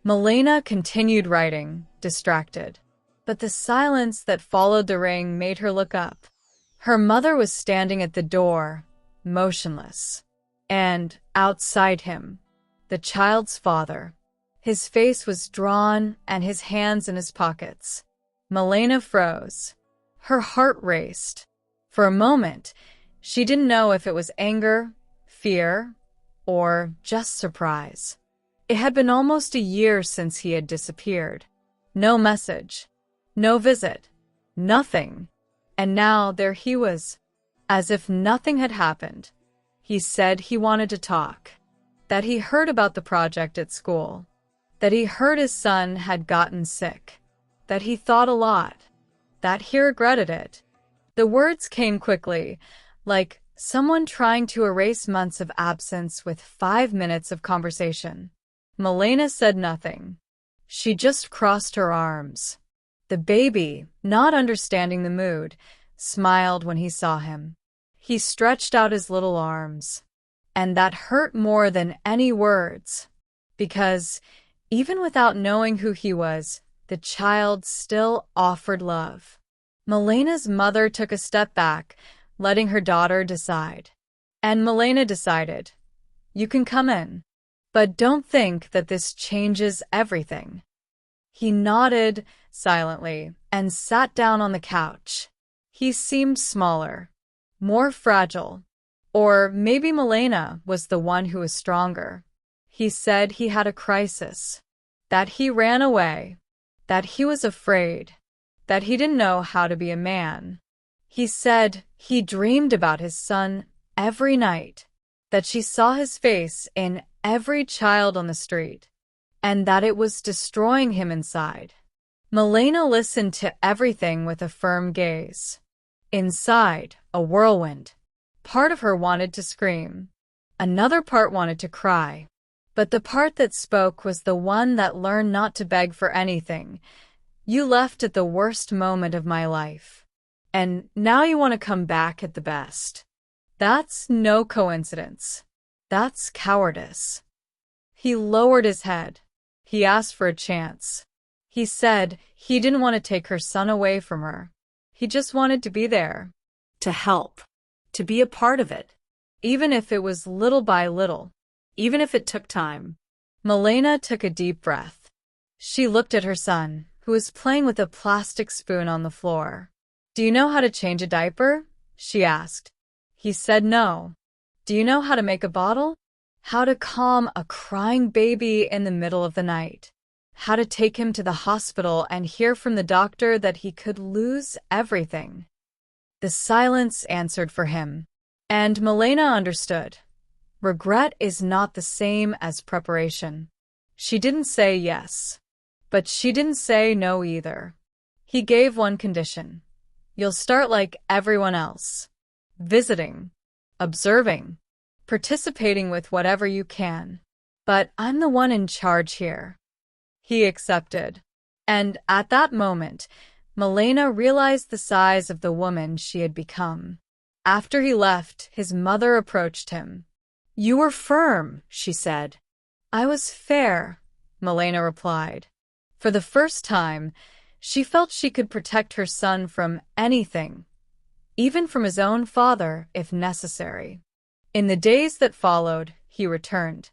Milena continued writing, distracted. But the silence that followed the ring made her look up. Her mother was standing at the door, motionless. And, outside him, the child's father. His face was drawn and his hands in his pockets. Milena froze. Her heart raced. For a moment, She didn't know if it was anger, fear, or just surprise. It had been almost a year since he had disappeared. No message, no visit, nothing. And now there he was, as if nothing had happened. He said he wanted to talk, that he heard about the project at school, that he heard his son had gotten sick, that he thought a lot, that he regretted it. The words came quickly, like someone trying to erase months of absence with 5 minutes of conversation. Milena said nothing. She just crossed her arms. The baby, not understanding the mood, smiled when he saw him. He stretched out his little arms. And that hurt more than any words, because even without knowing who he was, the child still offered love. Milena's mother took a step back, letting her daughter decide. And Milena decided, "You can come in. But don't think that this changes everything." He nodded silently and sat down on the couch. He seemed smaller, more fragile. Or maybe Milena was the one who was stronger. He said he had a crisis, that he ran away, that he was afraid, that he didn't know how to be a man. He said he dreamed about his son every night, that she saw his face in every child on the street, and that it was destroying him inside. Milena listened to everything with a firm gaze. Inside, a whirlwind. Part of her wanted to scream. Another part wanted to cry. But the part that spoke was the one that learned not to beg for anything. "You left at the worst moment of my life. And now you want to come back at the best. That's no coincidence. That's cowardice." He lowered his head. He asked for a chance. He said he didn't want to take her son away from her. He just wanted to be there. To help. To be a part of it. Even if it was little by little. Even if it took time. Milena took a deep breath. She looked at her son, who was playing with a plastic spoon on the floor. "Do you know how to change a diaper?" she asked. He said no. "Do you know how to make a bottle? How to calm a crying baby in the middle of the night? How to take him to the hospital and hear from the doctor that he could lose everything?" The silence answered for him. And Milena understood. Regret is not the same as preparation. She didn't say yes, but she didn't say no either. He gave one condition. "You'll start like everyone else. Visiting, observing, participating with whatever you can. But I'm the one in charge here." He accepted. And at that moment, Milena realized the size of the woman she had become. After he left, his mother approached him. "You were firm," she said. "I was fair," Milena replied. For the first time, she felt she could protect her son from anything, even from his own father, if necessary. In the days that followed, he returned.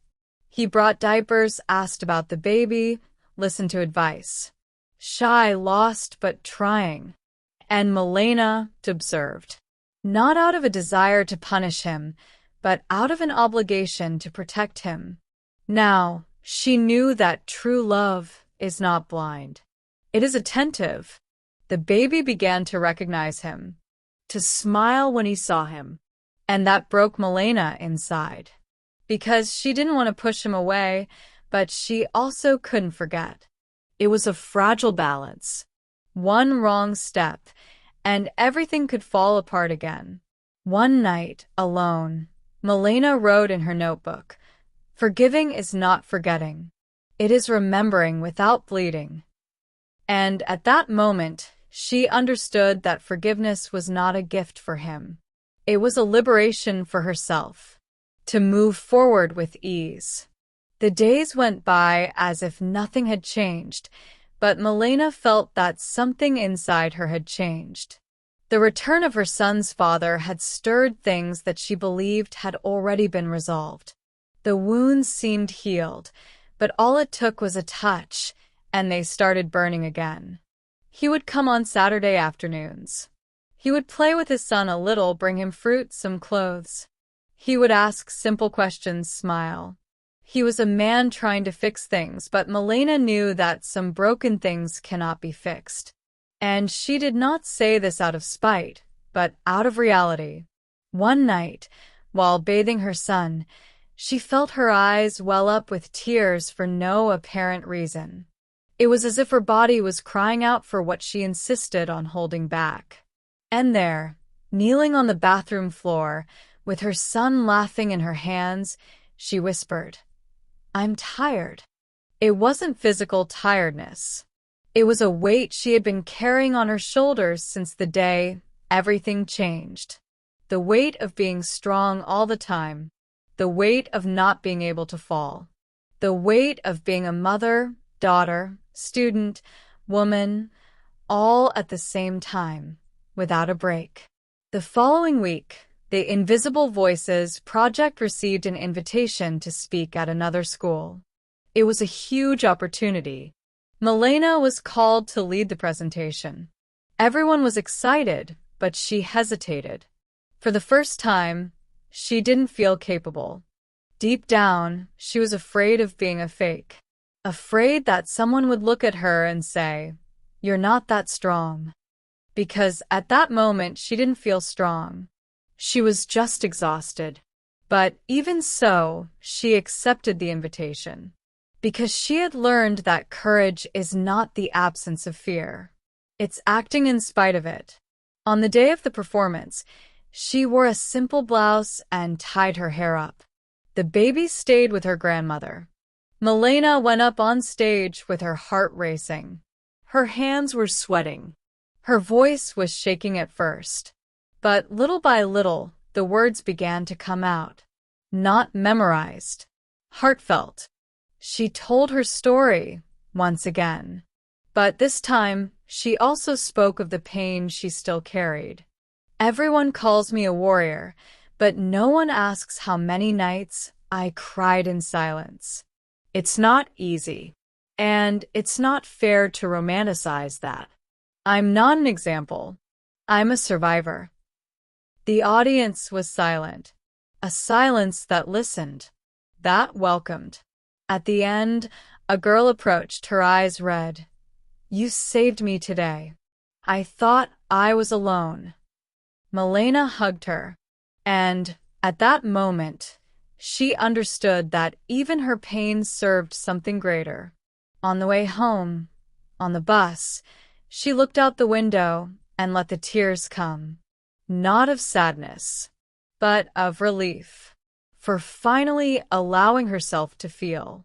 He brought diapers, asked about the baby, listened to advice. Shy, lost, but trying. And Milena observed. Not out of a desire to punish him, but out of an obligation to protect him. Now, she knew that true love is not blind. It is attentive. The baby began to recognize him, to smile when he saw him. And that broke Milena inside. Because she didn't want to push him away, but she also couldn't forget. It was a fragile balance. One wrong step, and everything could fall apart again. One night, alone, Milena wrote in her notebook, "Forgiving is not forgetting. It is remembering without bleeding." And at that moment, she understood that forgiveness was not a gift for him. It was a liberation for herself, to move forward with ease. The days went by as if nothing had changed, but Milena felt that something inside her had changed. The return of her son's father had stirred things that she believed had already been resolved. The wounds seemed healed, but all it took was a touch, and they started burning again. He would come on Saturday afternoons. He would play with his son a little, bring him fruit, some clothes. He would ask simple questions, smile. He was a man trying to fix things, but Milena knew that some broken things cannot be fixed. And she did not say this out of spite, but out of reality. One night, while bathing her son, she felt her eyes well up with tears for no apparent reason. It was as if her body was crying out for what she insisted on holding back. And there, kneeling on the bathroom floor, with her son laughing in her hands, she whispered, "I'm tired." It wasn't physical tiredness. It was a weight she had been carrying on her shoulders since the day everything changed. The weight of being strong all the time. The weight of not being able to fall. The weight of being a mother, daughter, student, woman, all at the same time, without a break. The following week, the Invisible Voices project received an invitation to speak at another school. It was a huge opportunity. Milena was called to lead the presentation. Everyone was excited, but she hesitated. For the first time, she didn't feel capable. Deep down, she was afraid of being a fake. Afraid that someone would look at her and say, "You're not that strong." Because at that moment, she didn't feel strong. She was just exhausted. But even so, she accepted the invitation. Because she had learned that courage is not the absence of fear. It's acting in spite of it. On the day of the performance, she wore a simple blouse and tied her hair up. The baby stayed with her grandmother. Milena went up on stage with her heart racing. Her hands were sweating. Her voice was shaking at first. But little by little, the words began to come out. Not memorized. Heartfelt. She told her story, once again. But this time, she also spoke of the pain she still carried. Everyone calls me a warrior, but no one asks how many nights I cried in silence. It's not easy. And it's not fair to romanticize that. I'm not an example. I'm a survivor. The audience was silent. A silence that listened, that welcomed. At the end, a girl approached, her eyes red. "You saved me today. I thought I was alone." Milena hugged her, and at that moment, she understood that even her pain served something greater. On the way home, on the bus, she looked out the window and let the tears come. Not of sadness, but of relief. For finally allowing herself to feel.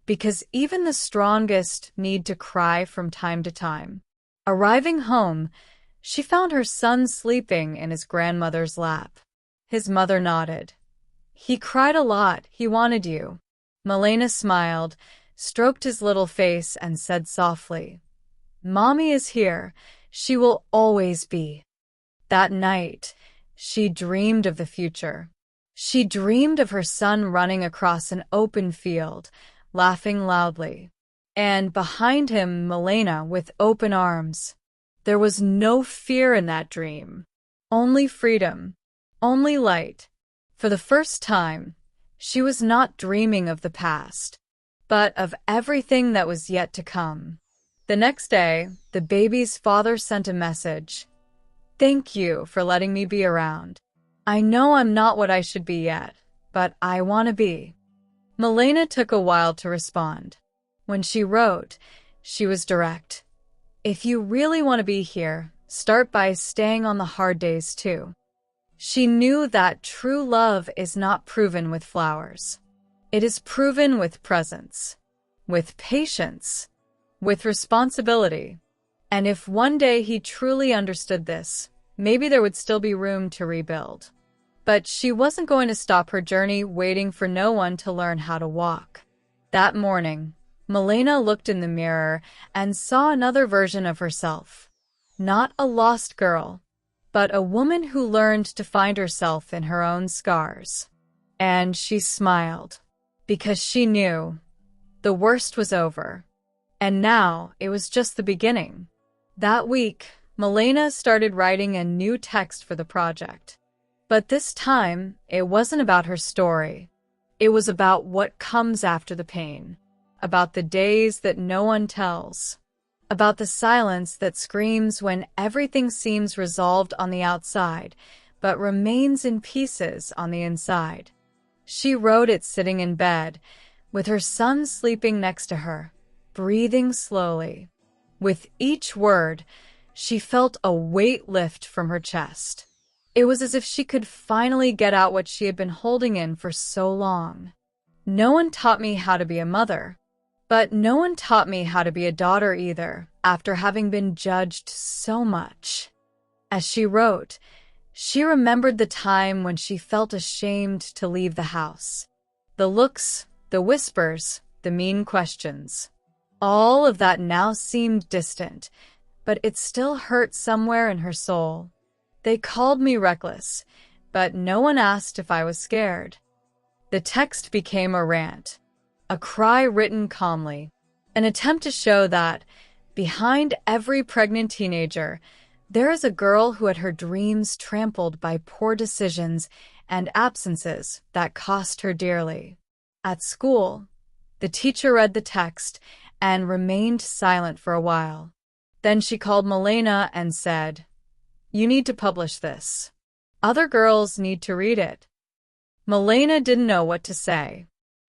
Because even the strongest need to cry from time to time. Arriving home, she found her son sleeping in his grandmother's lap. His mother nodded. "He cried a lot, he wanted you." Milena smiled, stroked his little face, and said softly, "Mommy is here. She will always be." That night, she dreamed of the future. She dreamed of her son running across an open field, laughing loudly. And behind him, Milena with open arms. There was no fear in that dream. Only freedom. Only light. For the first time, she was not dreaming of the past, but of everything that was yet to come. The next day, the baby's father sent a message. "Thank you for letting me be around. I know I'm not what I should be yet, but I want to be." Milena took a while to respond. When she wrote, she was direct. "If you really want to be here, start by staying on the hard days too." She knew that true love is not proven with flowers. It is proven with presence, with patience, with responsibility. And if one day he truly understood this, maybe there would still be room to rebuild. But she wasn't going to stop her journey waiting for no one to learn how to walk. That morning, Milena looked in the mirror and saw another version of herself. Not a lost girl, but a woman who learned to find herself in her own scars. And she smiled, because she knew the worst was over. And now it was just the beginning. That week, Milena started writing a new text for the project. But this time, it wasn't about her story. It was about what comes after the pain, about the days that no one tells, about the silence that screams when everything seems resolved on the outside, but remains in pieces on the inside. She wrote it sitting in bed, with her son sleeping next to her, breathing slowly. With each word, she felt a weight lift from her chest. It was as if she could finally get out what she had been holding in for so long. No one taught me how to be a mother, but no one taught me how to be a daughter either, after having been judged so much. As she wrote, she remembered the time when she felt ashamed to leave the house. The looks, the whispers, the mean questions. All of that now seemed distant, but it still hurt somewhere in her soul. They called me reckless, but no one asked if I was scared. The text became a rant, a cry written calmly, an attempt to show that, behind every pregnant teenager, there is a girl who had her dreams trampled by poor decisions and absences that cost her dearly. At school, the teacher read the text and remained silent for a while. Then she called Milena and said, "You need to publish this. Other girls need to read it." Milena didn't know what to say.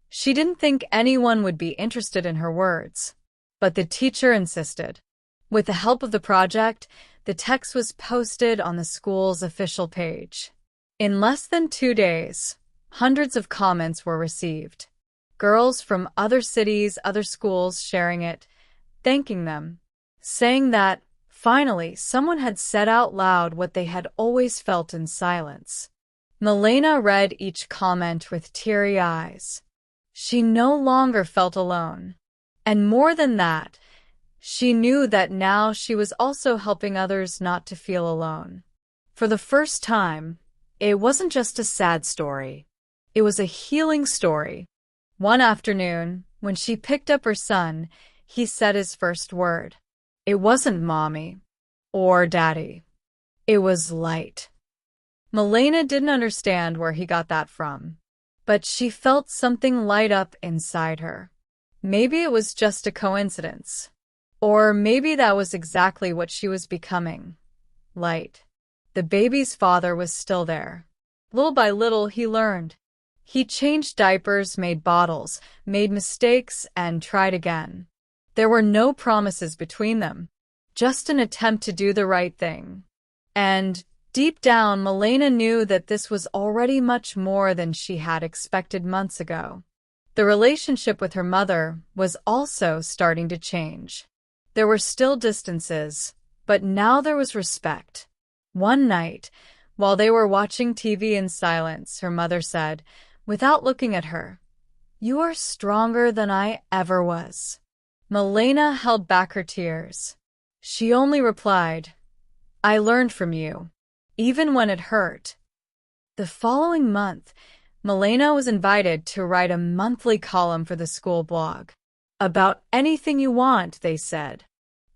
She didn't think anyone would be interested in her words. But the teacher insisted. With the help of the project, the text was posted on the school's official page. In less than 2 days, hundreds of comments were received. Girls from other cities, other schools sharing it, thanking them, saying that, finally, someone had said out loud what they had always felt in silence. Milena read each comment with teary eyes. She no longer felt alone. And more than that, she knew that now she was also helping others not to feel alone. For the first time, it wasn't just a sad story. It was a healing story. One afternoon, when she picked up her son, he said his first word. It wasn't mommy or daddy. It was light. Milena didn't understand where he got that from, but she felt something light up inside her. Maybe it was just a coincidence. Or maybe that was exactly what she was becoming. Light. The baby's father was still there. Little by little, he learned. He changed diapers, made bottles, made mistakes, and tried again. There were no promises between them, just an attempt to do the right thing. And deep down, Milena knew that this was already much more than she had expected months ago. The relationship with her mother was also starting to change. There were still distances, but now there was respect. One night, while they were watching TV in silence, her mother said, without looking at her, "You are stronger than I ever was." Milena held back her tears. She only replied, "I learned from you, even when it hurt." The following month, Milena was invited to write a monthly column for the school blog. About anything you want, they said.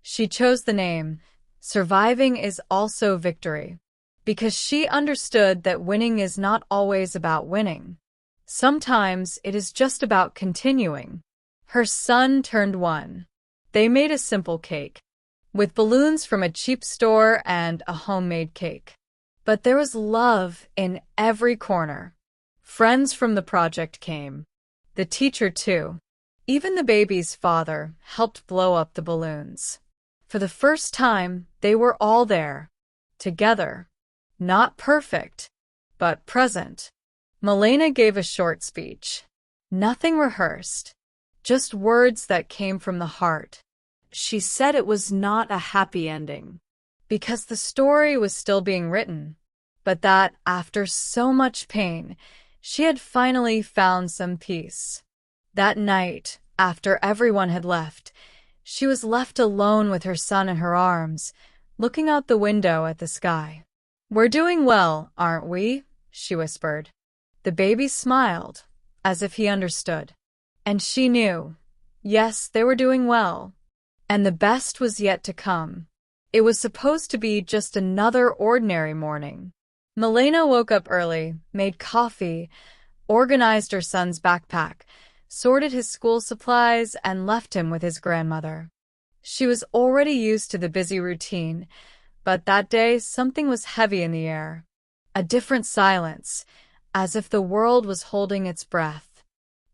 She chose the name, Surviving is Also Victory, because she understood that winning is not always about winning. Sometimes it is just about continuing. Her son turned 1. They made a simple cake, with balloons from a cheap store and a homemade cake. But there was love in every corner. Friends from the project came. The teacher, too. Even the baby's father helped blow up the balloons. For the first time, they were all there. Together. Not perfect, but present. Milena gave a short speech. Nothing rehearsed. Just words that came from the heart. She said it was not a happy ending, because the story was still being written, but that, after so much pain, she had finally found some peace. That night, after everyone had left, she was left alone with her son in her arms, looking out the window at the sky. "We're doing well, aren't we?" she whispered. The baby smiled, as if he understood. And she knew, yes, they were doing well. And the best was yet to come. It was supposed to be just another ordinary morning. Milena woke up early, made coffee, organized her son's backpack, sorted his school supplies, and left him with his grandmother. She was already used to the busy routine, but that day something was heavy in the air. A different silence, as if the world was holding its breath.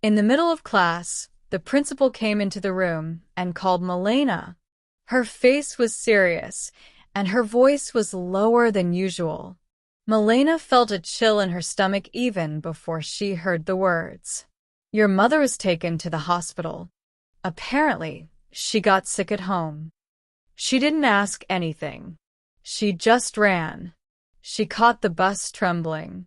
In the middle of class, the principal came into the room and called Milena. Her face was serious, and her voice was lower than usual. Milena felt a chill in her stomach even before she heard the words. Your mother was taken to the hospital. Apparently, she got sick at home. She didn't ask anything. She just ran. She caught the bus trembling.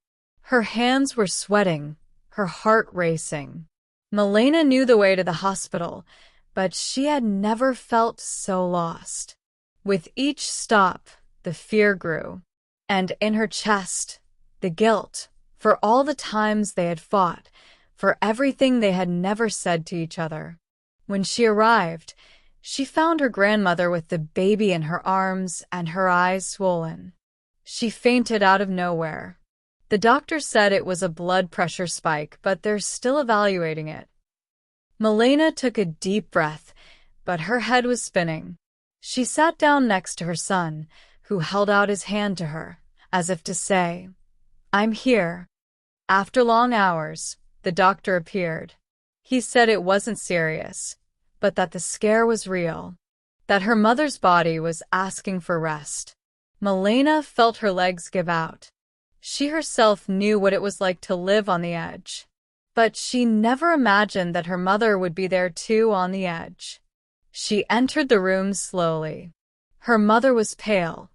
Her hands were sweating, her heart racing. Milena knew the way to the hospital, but she had never felt so lost. With each stop, the fear grew. And in her chest, the guilt, for all the times they had fought, for everything they had never said to each other. When she arrived, she found her grandmother with the baby in her arms and her eyes swollen. She fainted out of nowhere. The doctor said it was a blood pressure spike, but they're still evaluating it. Milena took a deep breath, but her head was spinning. She sat down next to her son, who held out his hand to her, as if to say, I'm here. After long hours, the doctor appeared. He said it wasn't serious, but that the scare was real, that her mother's body was asking for rest. Milena felt her legs give out. She herself knew what it was like to live on the edge, but she never imagined that her mother would be there too on the edge. She entered the room slowly. Her mother was pale,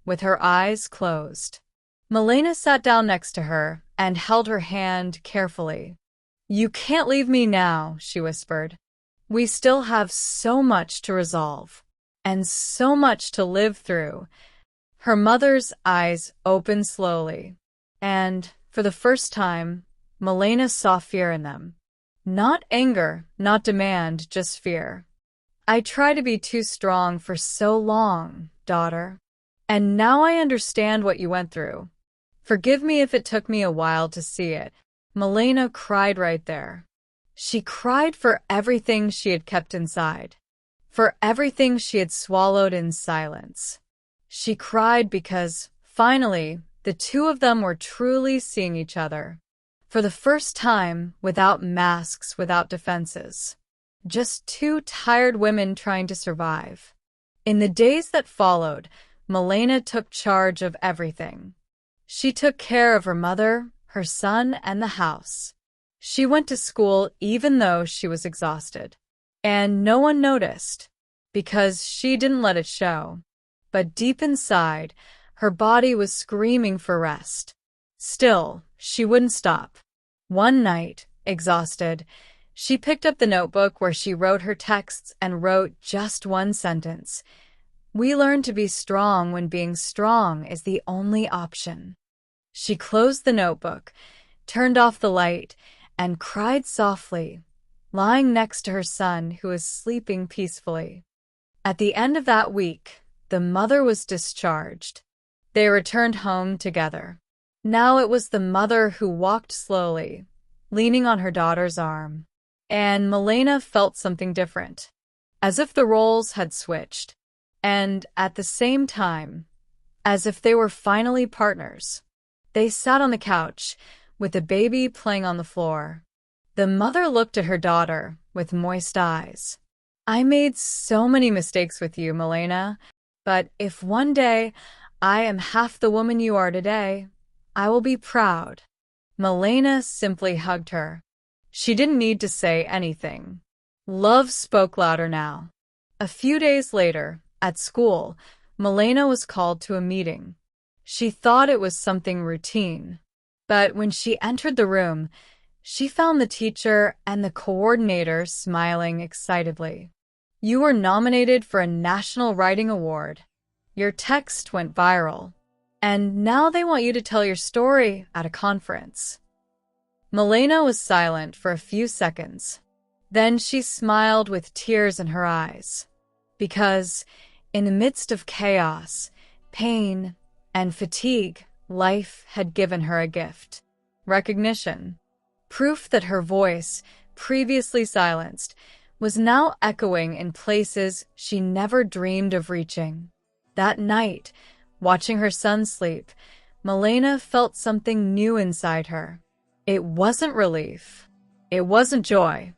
with her eyes closed. Milena sat down next to her and held her hand carefully. You can't leave me now, she whispered. We still have so much to resolve, and so much to live through. Her mother's eyes opened slowly, and, for the first time, Milena saw fear in them. Not anger, not demand, just fear. I tried to be too strong for so long, daughter. And now I understand what you went through. Forgive me if it took me a while to see it. Milena cried right there. She cried for everything she had kept inside, for everything she had swallowed in silence. She cried because, finally, the two of them were truly seeing each other. For the first time, without masks, without defenses. Just two tired women trying to survive. In the days that followed, Milena took charge of everything. She took care of her mother, her son, and the house. She went to school even though she was exhausted. And no one noticed, because she didn't let it show. But deep inside, her body was screaming for rest. Still, she wouldn't stop. One night, exhausted, she picked up the notebook where she wrote her texts and wrote just one sentence. We learn to be strong when being strong is the only option. She closed the notebook, turned off the light, and cried softly, lying next to her son who was sleeping peacefully. At the end of that week, the mother was discharged. They returned home together. Now it was the mother who walked slowly, leaning on her daughter's arm. And Milena felt something different, as if the roles had switched, and at the same time, as if they were finally partners. They sat on the couch, with the baby playing on the floor. The mother looked at her daughter with moist eyes. I made so many mistakes with you, Milena, but if one day I am half the woman you are today, I will be proud. Milena simply hugged her. She didn't need to say anything. Love spoke louder now. A few days later, at school, Milena was called to a meeting. She thought it was something routine. But when she entered the room, she found the teacher and the coordinator smiling excitedly. You were nominated for a National Writing Award. Your text went viral. And now they want you to tell your story at a conference. Milena was silent for a few seconds. Then she smiled with tears in her eyes. Because, In the midst of chaos, pain, and fatigue, life had given her a gift. Recognition. Proof that her voice, previously silenced, was now echoing in places she never dreamed of reaching. That night, watching her son sleep, Milena felt something new inside her. It wasn't relief. It wasn't joy.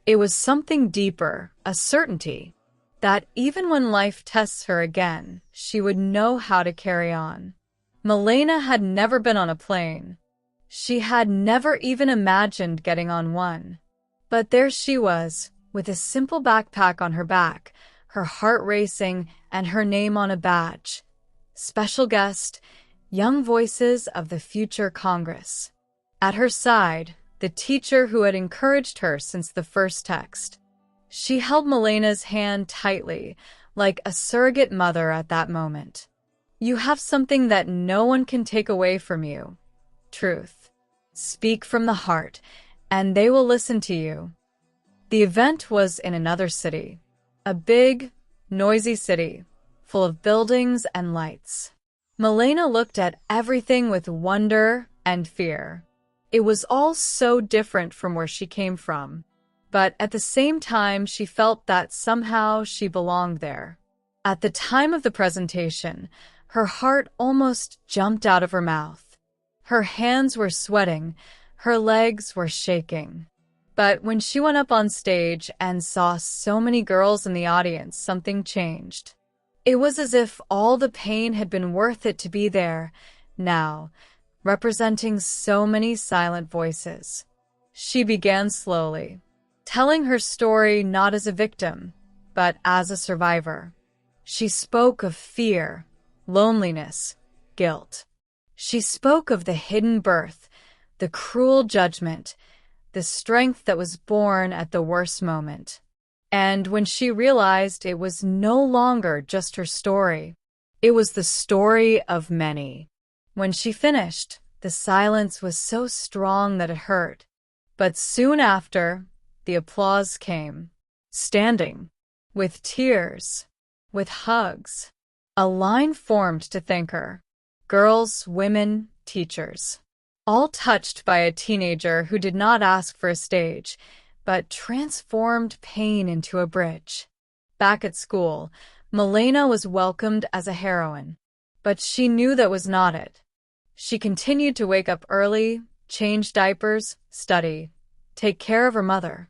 It was something deeper, a certainty that even when life tests her again, she would know how to carry on. Milena had never been on a plane. She had never even imagined getting on one. But there she was, with a simple backpack on her back, her heart racing, and her name on a badge. Special guest, Young Voices of the Future Congress. At her side, the teacher who had encouraged her since the first text. She held Milena's hand tightly, like a surrogate mother at that moment. You have something that no one can take away from you. Truth. Speak from the heart, and they will listen to you. The event was in another city. A big, noisy city, full of buildings and lights. Milena looked at everything with wonder and fear. It was all so different from where she came from. But at the same time, she felt that somehow she belonged there. At the time of the presentation, her heart almost jumped out of her mouth. Her hands were sweating, her legs were shaking. But when she went up on stage and saw so many girls in the audience, something changed. It was as if all the pain had been worth it to be there, now, representing so many silent voices. She began slowly, telling her story not as a victim, but as a survivor. She spoke of fear, loneliness, guilt. She spoke of the hidden birth, the cruel judgment, the strength that was born at the worst moment. And when she realized it was no longer just her story, it was the story of many. When she finished, the silence was so strong that it hurt. But soon after, the applause came. Standing, with tears, with hugs. A line formed to thank her. Girls, women, teachers. All touched by a teenager who did not ask for a stage, but transformed pain into a bridge. Back at school, Milena was welcomed as a heroine, but she knew that was not it. She continued to wake up early, change diapers, study, take care of her mother.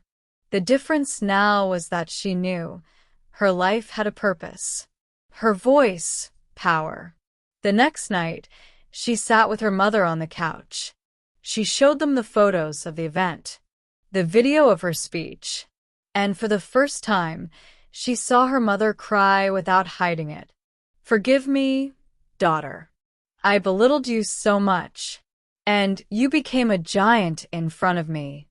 The difference now was that she knew her life had a purpose. Her voice, power. The next night, she sat with her mother on the couch. She showed them the photos of the event, the video of her speech, and for the first time, she saw her mother cry without hiding it. Forgive me, daughter. I belittled you so much, and you became a giant in front of me.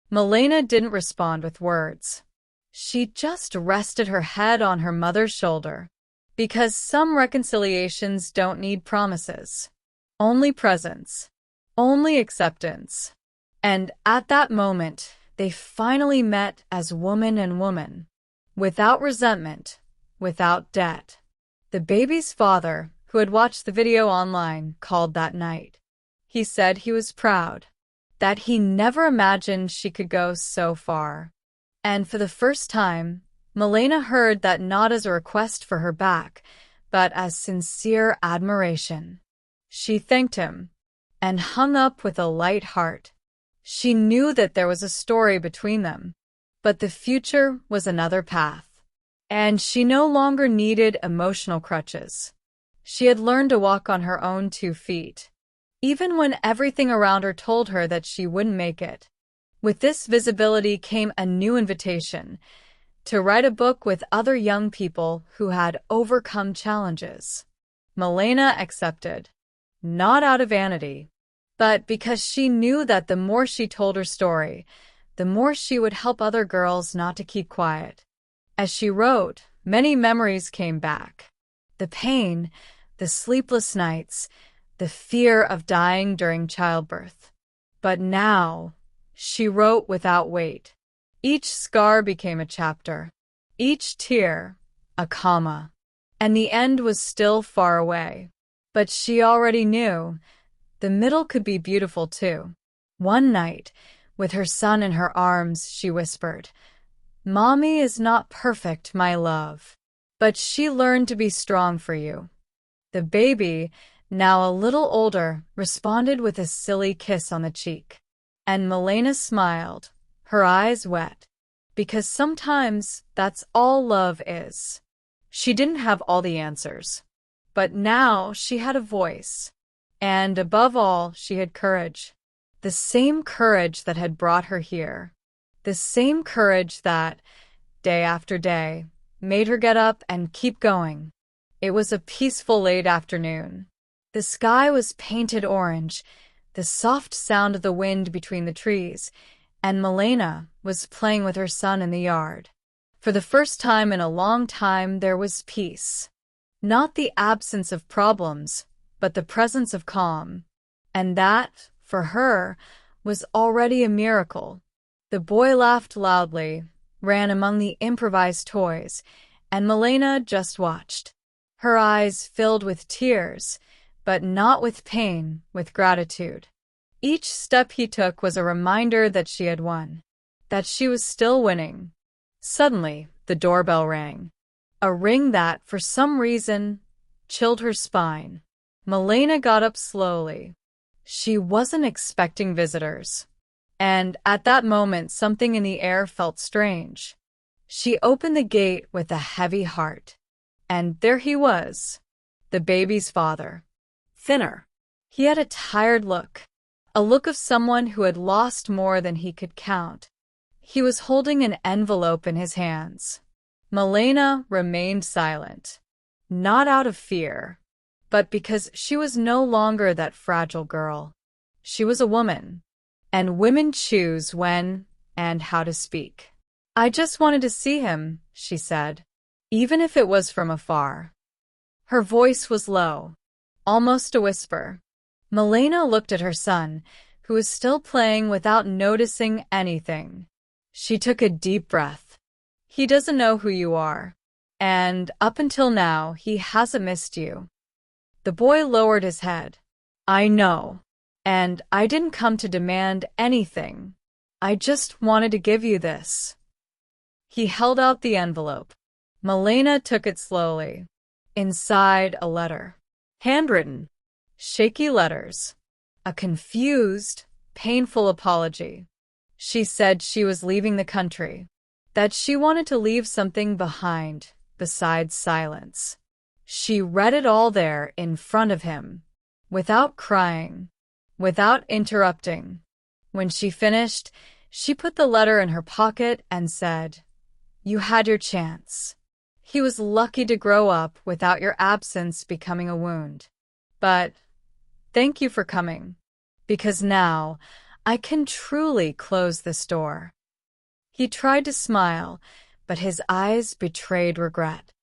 Milena didn't respond with words. She just rested her head on her mother's shoulder, because some reconciliations don't need promises. Only presence. Only acceptance. And at that moment, they finally met as woman and woman. Without resentment, without debt. The baby's father, who had watched the video online, called that night. He said he was proud, that he never imagined she could go so far. And for the first time, Milena heard that not as a request for her back, but as sincere admiration. She thanked him, and hung up with a light heart. She knew that there was a story between them, but the future was another path. And she no longer needed emotional crutches. She had learned to walk on her own 2 feet, even when everything around her told her that she wouldn't make it. With this visibility came a new invitation, to write a book with other young people who had overcome challenges. Milena accepted, not out of vanity, but because she knew that the more she told her story, the more she would help other girls not to keep quiet. As she wrote, many memories came back. The pain, the sleepless nights, the fear of dying during childbirth. But now, she wrote without weight. Each scar became a chapter. Each tear, a comma. and the end was still far away. But she already knew the middle could be beautiful too. One night, with her son in her arms, she whispered, "Mommy is not perfect, my love, but she learned to be strong for you." The baby, now a little older, responded with a silly kiss on the cheek. And Milena smiled, her eyes wet, because sometimes that's all love is. She didn't have all the answers, but now she had a voice. And above all, she had courage. The same courage that had brought her here. The same courage that, day after day, made her get up and keep going. It was a peaceful late afternoon. The sky was painted orange, the soft sound of the wind between the trees, and Milena was playing with her son in the yard. For the first time in a long time, there was peace. Not the absence of problems, but the presence of calm. And that, for her, was already a miracle. The boy laughed loudly, ran among the improvised toys, and Milena just watched. Her eyes filled with tears, but not with pain, with gratitude. Each step he took was a reminder that she had won, that she was still winning. Suddenly, the doorbell rang. A ring that, for some reason, chilled her spine. Milena got up slowly. She wasn't expecting visitors. And at that moment, something in the air felt strange. She opened the gate with a heavy heart. And there he was, the baby's father. Thinner. He had a tired look, a look of someone who had lost more than he could count. He was holding an envelope in his hands. Milena remained silent, not out of fear, but because she was no longer that fragile girl. She was a woman, and women choose when and how to speak. "I just wanted to see him," she said, even if it was from afar. Her voice was low, almost a whisper. Milena looked at her son, who was still playing without noticing anything. She took a deep breath. "He doesn't know who you are, and up until now, he hasn't missed you." The boy lowered his head. "I know, and I didn't come to demand anything. I just wanted to give you this." He held out the envelope. Milena took it slowly. Inside, a letter. Handwritten. Shaky letters. A confused, painful apology. She said she was leaving the country, that she wanted to leave something behind, besides silence. She read it all there in front of him, without crying, without interrupting. When she finished, she put the letter in her pocket and said, "You had your chance. He was lucky to grow up without your absence becoming a wound. But thank you for coming, because now I can truly close this door." He tried to smile, but his eyes betrayed regret.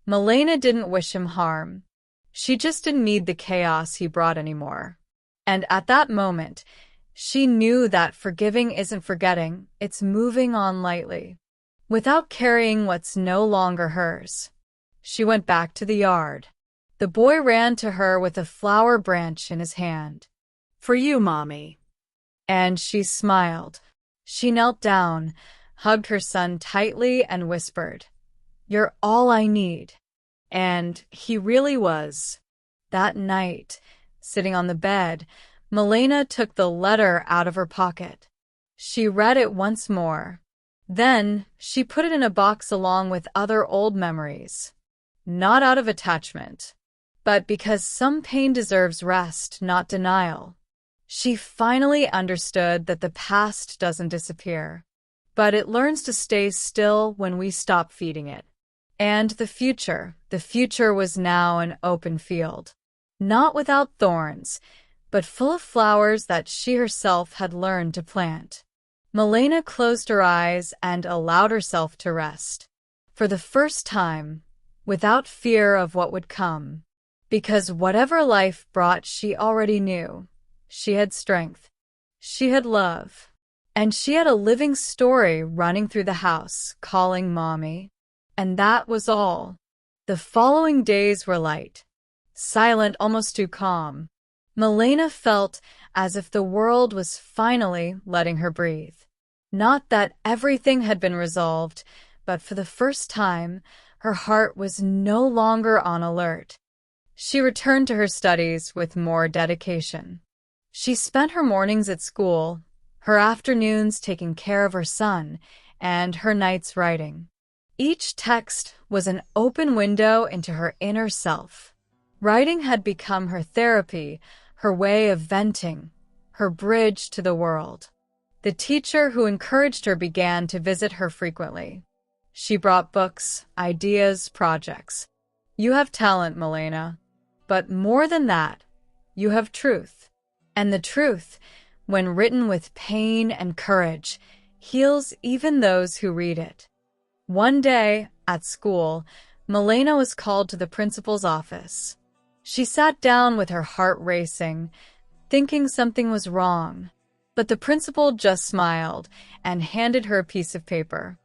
Milena didn't wish him harm. She just didn't need the chaos he brought anymore. And at that moment, she knew that forgiving isn't forgetting, it's moving on lightly, without carrying what's no longer hers. She went back to the yard. The boy ran to her with a flower branch in his hand. "For you, Mommy." And she smiled. She knelt down, hugged her son tightly, and whispered, "You're all I need." And he really was. That night, sitting on the bed, Milena took the letter out of her pocket. She read it once more. Then she put it in a box along with other old memories. Not out of attachment, but because some pain deserves rest, not denial. She finally understood that the past doesn't disappear, but it learns to stay still when we stop feeding it. And the future was now an open field, not without thorns, but full of flowers that she herself had learned to plant. Milena closed her eyes and allowed herself to rest, for the first time, without fear of what would come. Because whatever life brought, she already knew. She had strength. She had love. And she had a living story running through the house, calling Mommy. And that was all. The following days were light, silent, almost too calm. Milena felt as if the world was finally letting her breathe. Not that everything had been resolved, but for the first time, her heart was no longer on alert. She returned to her studies with more dedication. She spent her mornings at school, her afternoons taking care of her son, and her nights writing. Each text was an open window into her inner self. Writing had become her therapy, her way of venting, her bridge to the world. The teacher who encouraged her began to visit her frequently. She brought books, ideas, projects. You have talent, Milena. But more than that, you have truth. And the truth, when written with pain and courage, heals even those who read it. One day, at school, Milena was called to the principal's office. She sat down with her heart racing, thinking something was wrong. But the principal just smiled and handed her a piece of paper.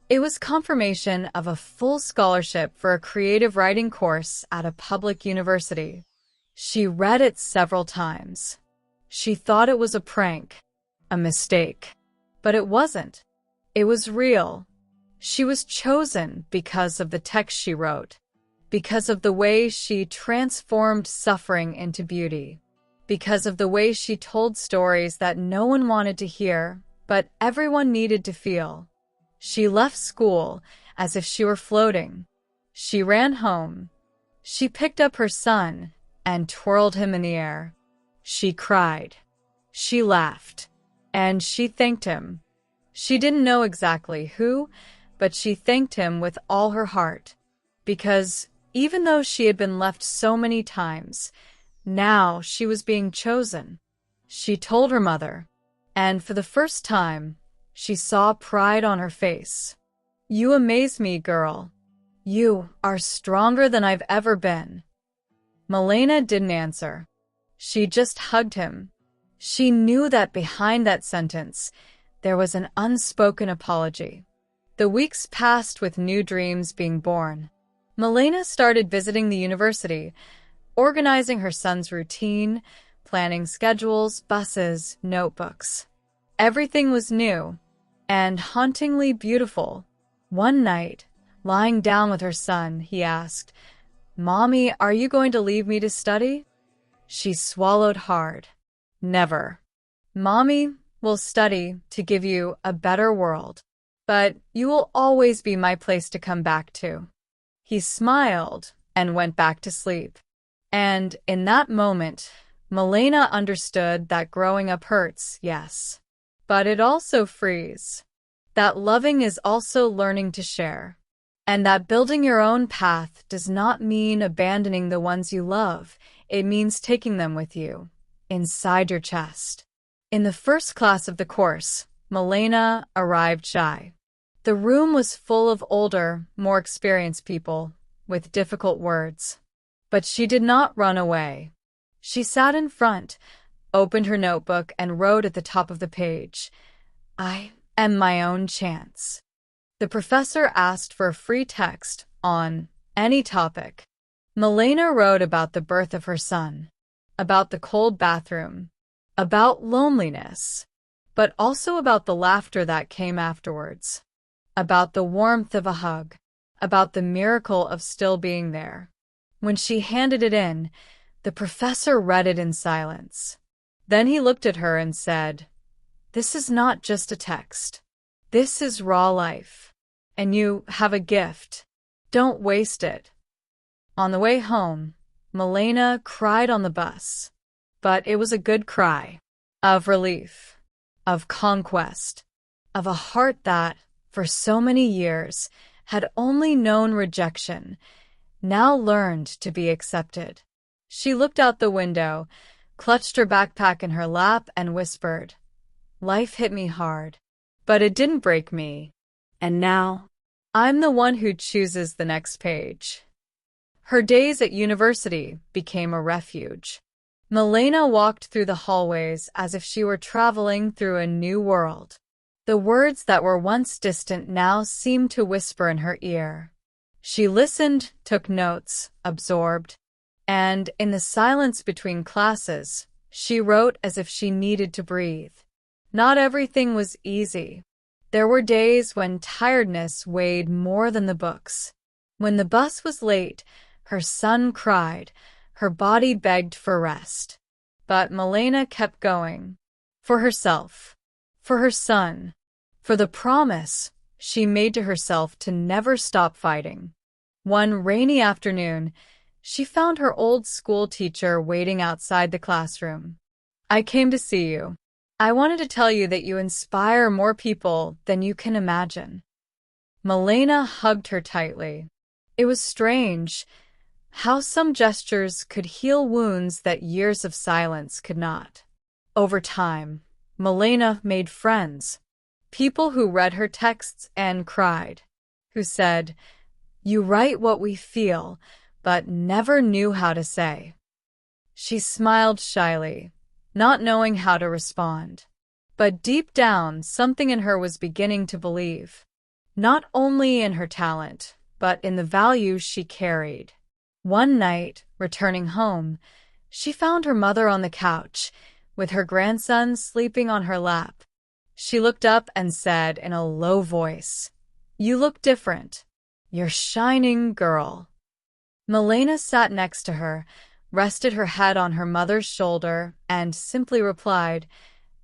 It was confirmation of a full scholarship for a creative writing course at a public university. She read it several times. She thought it was a prank, a mistake. But it wasn't. It was real. She was chosen because of the text she wrote, because of the way she transformed suffering into beauty, because of the way she told stories that no one wanted to hear, but everyone needed to feel. She left school as if she were floating. She ran home. She picked up her son and twirled him in the air. She cried. She laughed. And she thanked him. She didn't know exactly who, but she thanked him with all her heart. Because even though she had been left so many times, now she was being chosen. She told her mother, and for the first time, she saw pride on her face. You amaze me, girl. You are stronger than I've ever been. Milena didn't answer. She just hugged him. She knew that behind that sentence, there was an unspoken apology. The weeks passed with new dreams being born. Milena started visiting the university, organizing her son's routine, planning schedules, buses, notebooks. Everything was new and hauntingly beautiful. One night, lying down with her son, he asked, "Mommy, are you going to leave me to study?" She swallowed hard. Never. Mommy will study to give you a better world, but you will always be my place to come back to. He smiled and went back to sleep. And in that moment, Milena understood that growing up hurts, yes, but it also frees. That loving is also learning to share. And that building your own path does not mean abandoning the ones you love. It means taking them with you, inside your chest. In the first class of the course, Milena arrived shy. The room was full of older, more experienced people, with difficult words. But she did not run away. She sat in front, opened her notebook, and wrote at the top of the page, "I am my own chance." The professor asked for a free text on any topic. Milena wrote about the birth of her son, about the cold bathroom, about loneliness, but also about the laughter that came afterwards, about the warmth of a hug, about the miracle of still being there. When she handed it in, the professor read it in silence. Then he looked at her and said, "This is not just a text. This is raw life. And you have a gift. Don't waste it." On the way home, Milena cried on the bus. But it was a good cry. Of relief. Of conquest. Of a heart that, for so many years, had only known rejection, now learned to be accepted. She looked out the window, clutched her backpack in her lap, and whispered, "Life hit me hard, but it didn't break me. And now, I'm the one who chooses the next page." Her days at university became a refuge. Milena walked through the hallways as if she were traveling through a new world. The words that were once distant now seemed to whisper in her ear. She listened, took notes, absorbed, and in the silence between classes, she wrote as if she needed to breathe. Not everything was easy. There were days when tiredness weighed more than the books. When the bus was late, her son cried, her body begged for rest. But Milena kept going. For herself, for her son, for the promise she made to herself to never stop fighting. One rainy afternoon, she found her old school teacher waiting outside the classroom. "I came to see you. I wanted to tell you that you inspire more people than you can imagine." Milena hugged her tightly. It was strange how some gestures could heal wounds that years of silence could not. Over time, Milena made friends, people who read her texts and cried, who said, "You write what we feel," but never knew how to say. She smiled shyly, not knowing how to respond. But deep down, something in her was beginning to believe, not only in her talent, but in the values she carried. One night, returning home, she found her mother on the couch, with her grandson sleeping on her lap. She looked up and said in a low voice, "You look different. You're shining, girl." Milena sat next to her, rested her head on her mother's shoulder, and simply replied,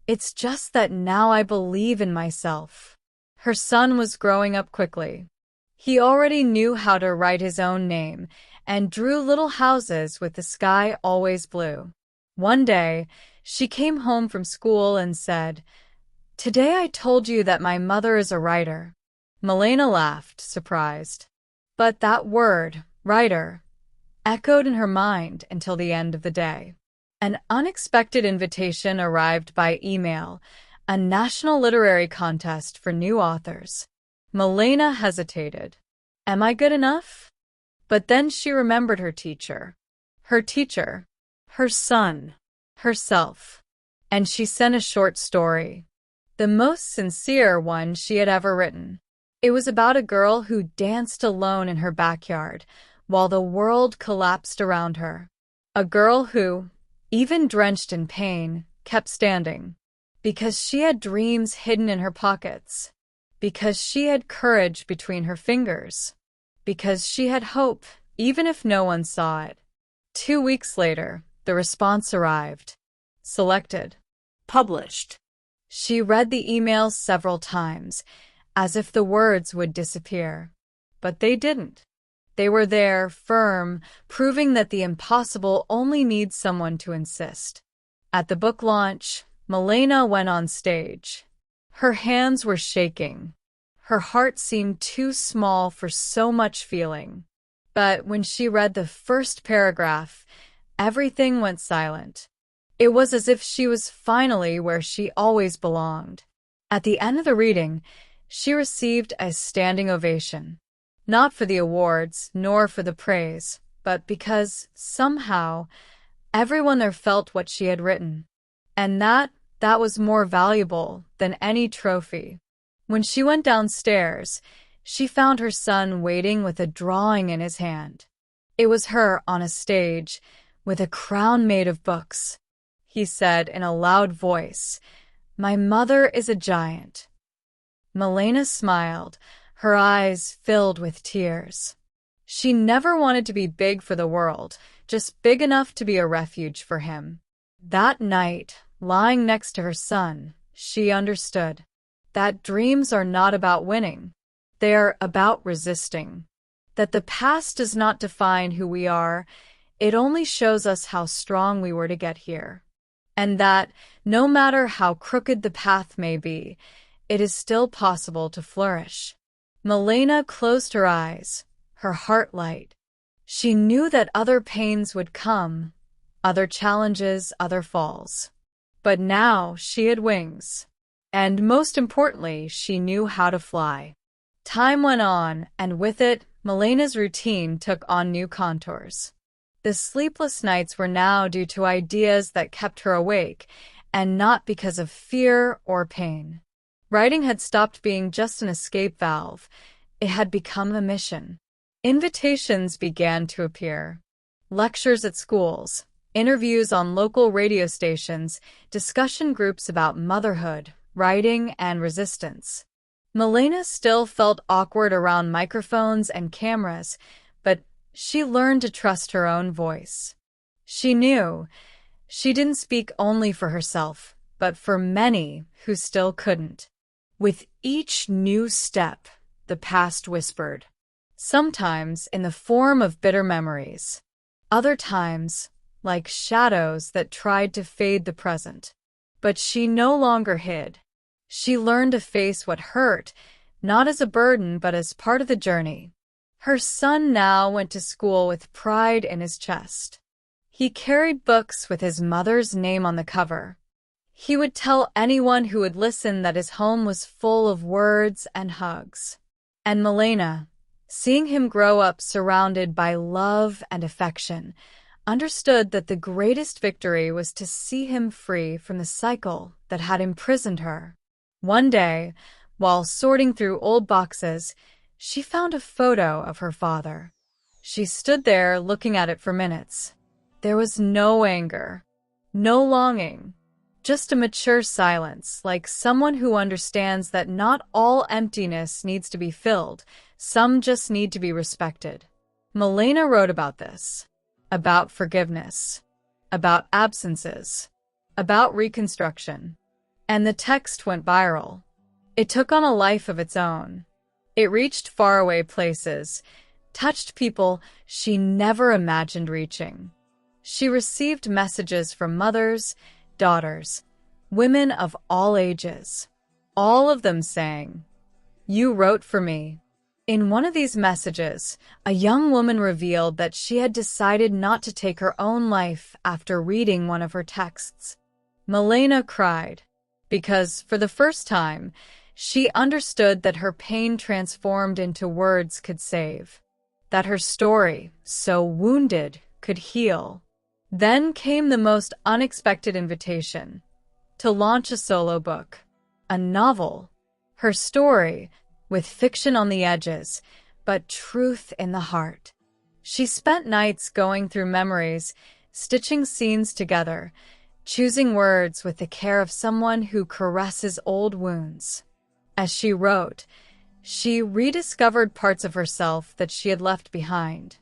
"It's just that now I believe in myself." Her son was growing up quickly. He already knew how to write his own name and drew little houses with the sky always blue. One day, she came home from school and said, "Today I told you that my mother is a writer." Milena laughed, surprised. But that word, writer, echoed in her mind until the end of the day. An unexpected invitation arrived by email, a national literary contest for new authors. Milena hesitated. Am I good enough? But then she remembered her teacher, her son, herself, and she sent a short story, the most sincere one she had ever written. It was about a girl who danced alone in her backyard while the world collapsed around her. A girl who, even drenched in pain, kept standing, because she had dreams hidden in her pockets, because she had courage between her fingers, because she had hope, even if no one saw it. 2 weeks later, the response arrived. Selected. Published. She read the email several times, as if the words would disappear. But they didn't. They were there, firm, proving that the impossible only needs someone to insist. At the book launch, Milena went on stage. Her hands were shaking. Her heart seemed too small for so much feeling. But when she read the first paragraph, everything went silent. It was as if she was finally where she always belonged. At the end of the reading, she received a standing ovation. Not for the awards, nor for the praise, but because, somehow, everyone there felt what she had written. And that was more valuable than any trophy. When she went downstairs, she found her son waiting with a drawing in his hand. It was her on a stage, with a crown made of books. He said in a loud voice, "My mother is a giant." Milena smiled, her eyes filled with tears. She never wanted to be big for the world, just big enough to be a refuge for him. That night, lying next to her son, she understood that dreams are not about winning. They are about resisting. That the past does not define who we are, it only shows us how strong we were to get here. And that, no matter how crooked the path may be, it is still possible to flourish. Milena closed her eyes, her heart light. She knew that other pains would come, other challenges, other falls. But now she had wings. And most importantly, she knew how to fly. Time went on, and with it, Milena's routine took on new contours. The sleepless nights were now due to ideas that kept her awake, and not because of fear or pain. Writing had stopped being just an escape valve. It had become a mission. Invitations began to appear. Lectures at schools, interviews on local radio stations, discussion groups about motherhood, writing, and resistance. Milena still felt awkward around microphones and cameras, but she learned to trust her own voice. She knew she didn't speak only for herself, but for many who still couldn't. With each new step, the past whispered, sometimes in the form of bitter memories, other times like shadows that tried to fade the present. But she no longer hid. She learned to face what hurt, not as a burden but as part of the journey. Her son now went to school with pride in his chest. He carried books with his mother's name on the cover. He would tell anyone who would listen that his home was full of words and hugs. And Milena, seeing him grow up surrounded by love and affection, understood that the greatest victory was to see him free from the cycle that had imprisoned her. One day, while sorting through old boxes, she found a photo of her father. She stood there looking at it for minutes. There was no anger, no longing, just a mature silence, like someone who understands that not all emptiness needs to be filled, some just need to be respected. Milena wrote about this, about forgiveness, about absences, about reconstruction. And the text went viral. It took on a life of its own. It reached faraway places, touched people she never imagined reaching. She received messages from mothers, daughters, women of all ages, all of them saying, "You wrote for me." In one of these messages, a young woman revealed that she had decided not to take her own life after reading one of her texts. Milena cried, because for the first time, she understood that her pain transformed into words could save, that her story, so wounded, could heal. Then came the most unexpected invitation, to launch a solo book, a novel, her story, with fiction on the edges, but truth in the heart. She spent nights going through memories, stitching scenes together, choosing words with the care of someone who caresses old wounds. As she wrote, she rediscovered parts of herself that she had left behind.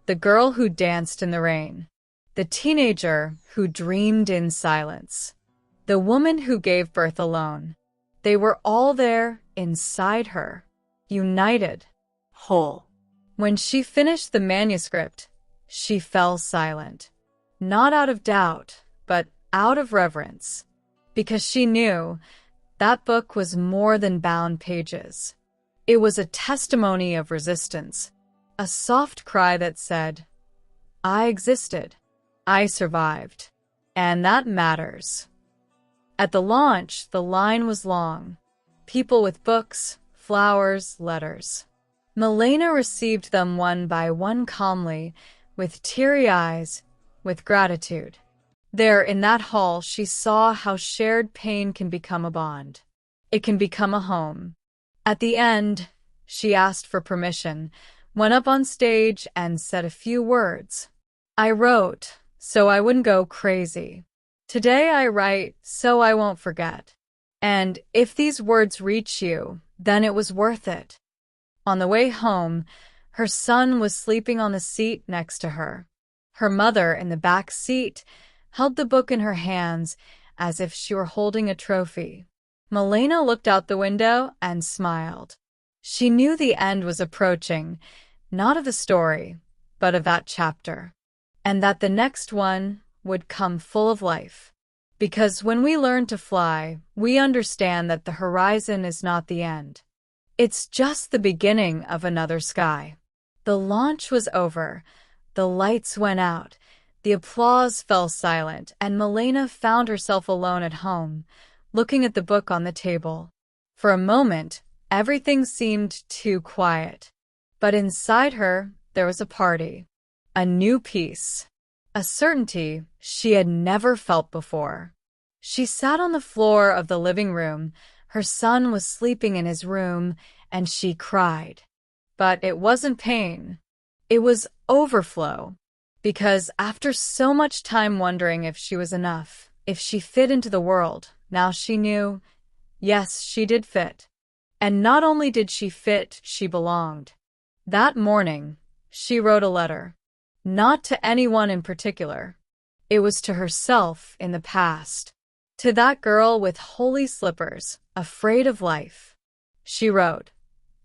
The girl who danced in the rain, the teenager who dreamed in silence, the woman who gave birth alone. They were all there inside her, united, Whole. When she finished the manuscript, she fell silent, not out of doubt, but out of reverence, because she knew that book was more than bound pages. It was a testimony of resistance, a soft cry that said, "I existed, I survived, and that matters." At the launch, the line was long. People with books, flowers, letters. Milena received them one by one calmly, with teary eyes, with gratitude. There, in that hall, she saw how shared pain can become a bond. It can become a home. At the end, she asked for permission, went up on stage, and said a few words. "I wrote, so I wouldn't go crazy. Today I write, so I won't forget. And if these words reach you, then it was worth it." On the way home, her son was sleeping on the seat next to her. Her mother, in the back seat, held the book in her hands as if she were holding a trophy. Milena looked out the window and smiled. She knew the end was approaching, not of the story, but of that chapter, and that the next one would come full of life. Because when we learn to fly, we understand that the horizon is not the end. It's just the beginning of another sky. The launch was over. The lights went out. The applause fell silent, and Milena found herself alone at home, looking at the book on the table. For a moment, everything seemed too quiet. But inside her, there was a party. A new peace. A certainty she had never felt before. She sat on the floor of the living room. Her son was sleeping in his room, and she cried. But it wasn't pain. It was overflow. Because after so much time wondering if she was enough, if she fit into the world, now she knew, yes, she did fit. And not only did she fit, she belonged. That morning, she wrote a letter. Not to anyone in particular. It was to herself in the past. To that girl with holy slippers, afraid of life. She wrote,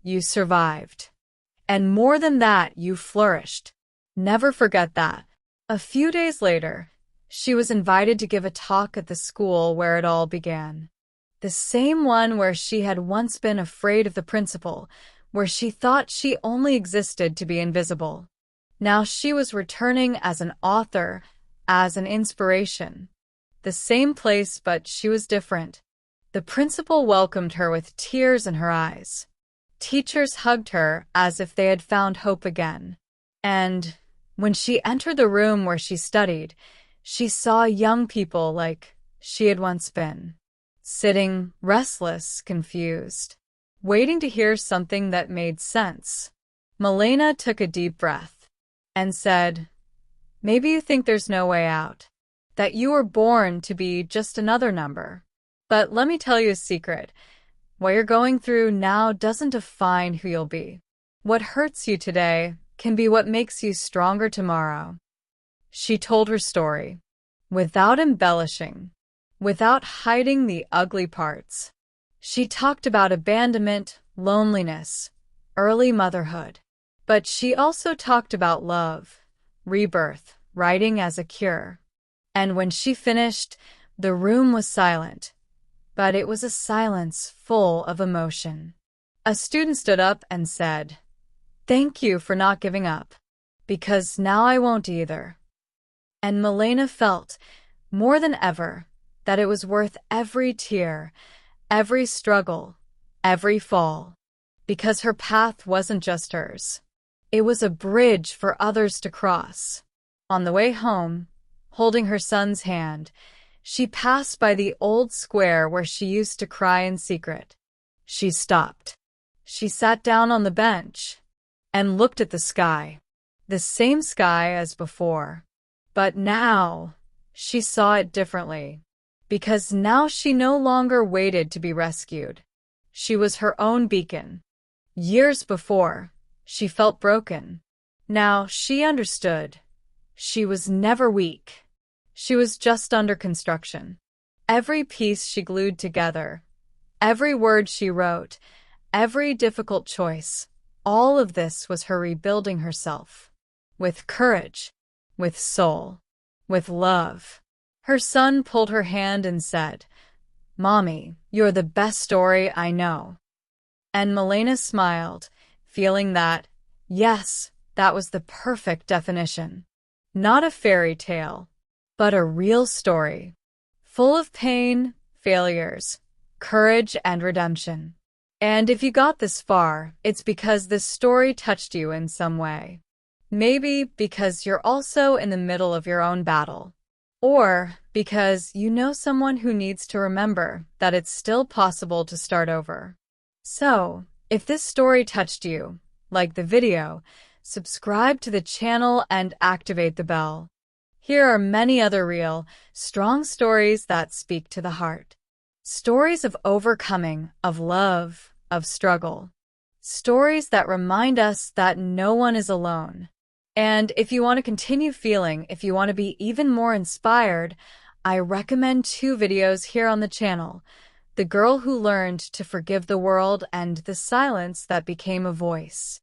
"You survived. And more than that, you flourished. Never forget that." A few days later, she was invited to give a talk at the school where it all began. The same one where she had once been afraid of the principal, where she thought she only existed to be invisible. Now she was returning as an author, as an inspiration. The same place, but she was different. The principal welcomed her with tears in her eyes. Teachers hugged her as if they had found hope again. And when she entered the room where she studied, she saw young people like she had once been, sitting restless, confused, waiting to hear something that made sense. Milena took a deep breath and said, "Maybe you think there's no way out, that you were born to be just another number. But let me tell you a secret. What you're going through now doesn't define who you'll be. What hurts you today can be what makes you stronger tomorrow." She told her story, without embellishing, without hiding the ugly parts. She talked about abandonment, loneliness, early motherhood. But she also talked about love, rebirth, writing as a cure. And when she finished, the room was silent. But it was a silence full of emotion. A student stood up and said, "Thank you for not giving up, because now I won't either." And Milena felt, more than ever, that it was worth every tear, every struggle, every fall, because her path wasn't just hers. It was a bridge for others to cross. On the way home, holding her son's hand, she passed by the old square where she used to cry in secret. She stopped. She sat down on the bench and looked at the sky, the same sky as before. But now she saw it differently, because now she no longer waited to be rescued. She was her own beacon. Years before, she felt broken. Now she understood. She was never weak. She was just under construction. Every piece she glued together, every word she wrote, every difficult choice, all of this was her rebuilding herself. With courage, with soul, with love. Her son pulled her hand and said, "Mommy, you're the best story I know." And Milena smiled, feeling that, yes, that was the perfect definition. Not a fairy tale, but a real story, full of pain, failures, courage, and redemption. And if you got this far, it's because this story touched you in some way. Maybe because you're also in the middle of your own battle, or because you know someone who needs to remember that it's still possible to start over. So, if this story touched you, like the video, subscribe to the channel and activate the bell. Here are many other real, strong stories that speak to the heart. Stories of overcoming, of love, of struggle. Stories that remind us that no one is alone. And if you want to continue feeling, if you want to be even more inspired, I recommend 2 videos here on the channel. The Girl Who Learned to Forgive the World and The Silence That Became a Voice.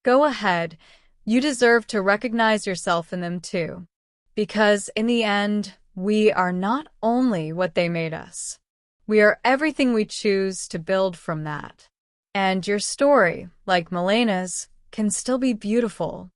Go ahead, you deserve to recognize yourself in them too. Because in the end, we are not only what they made us. We are everything we choose to build from that. And your story, like Milena's, can still be beautiful.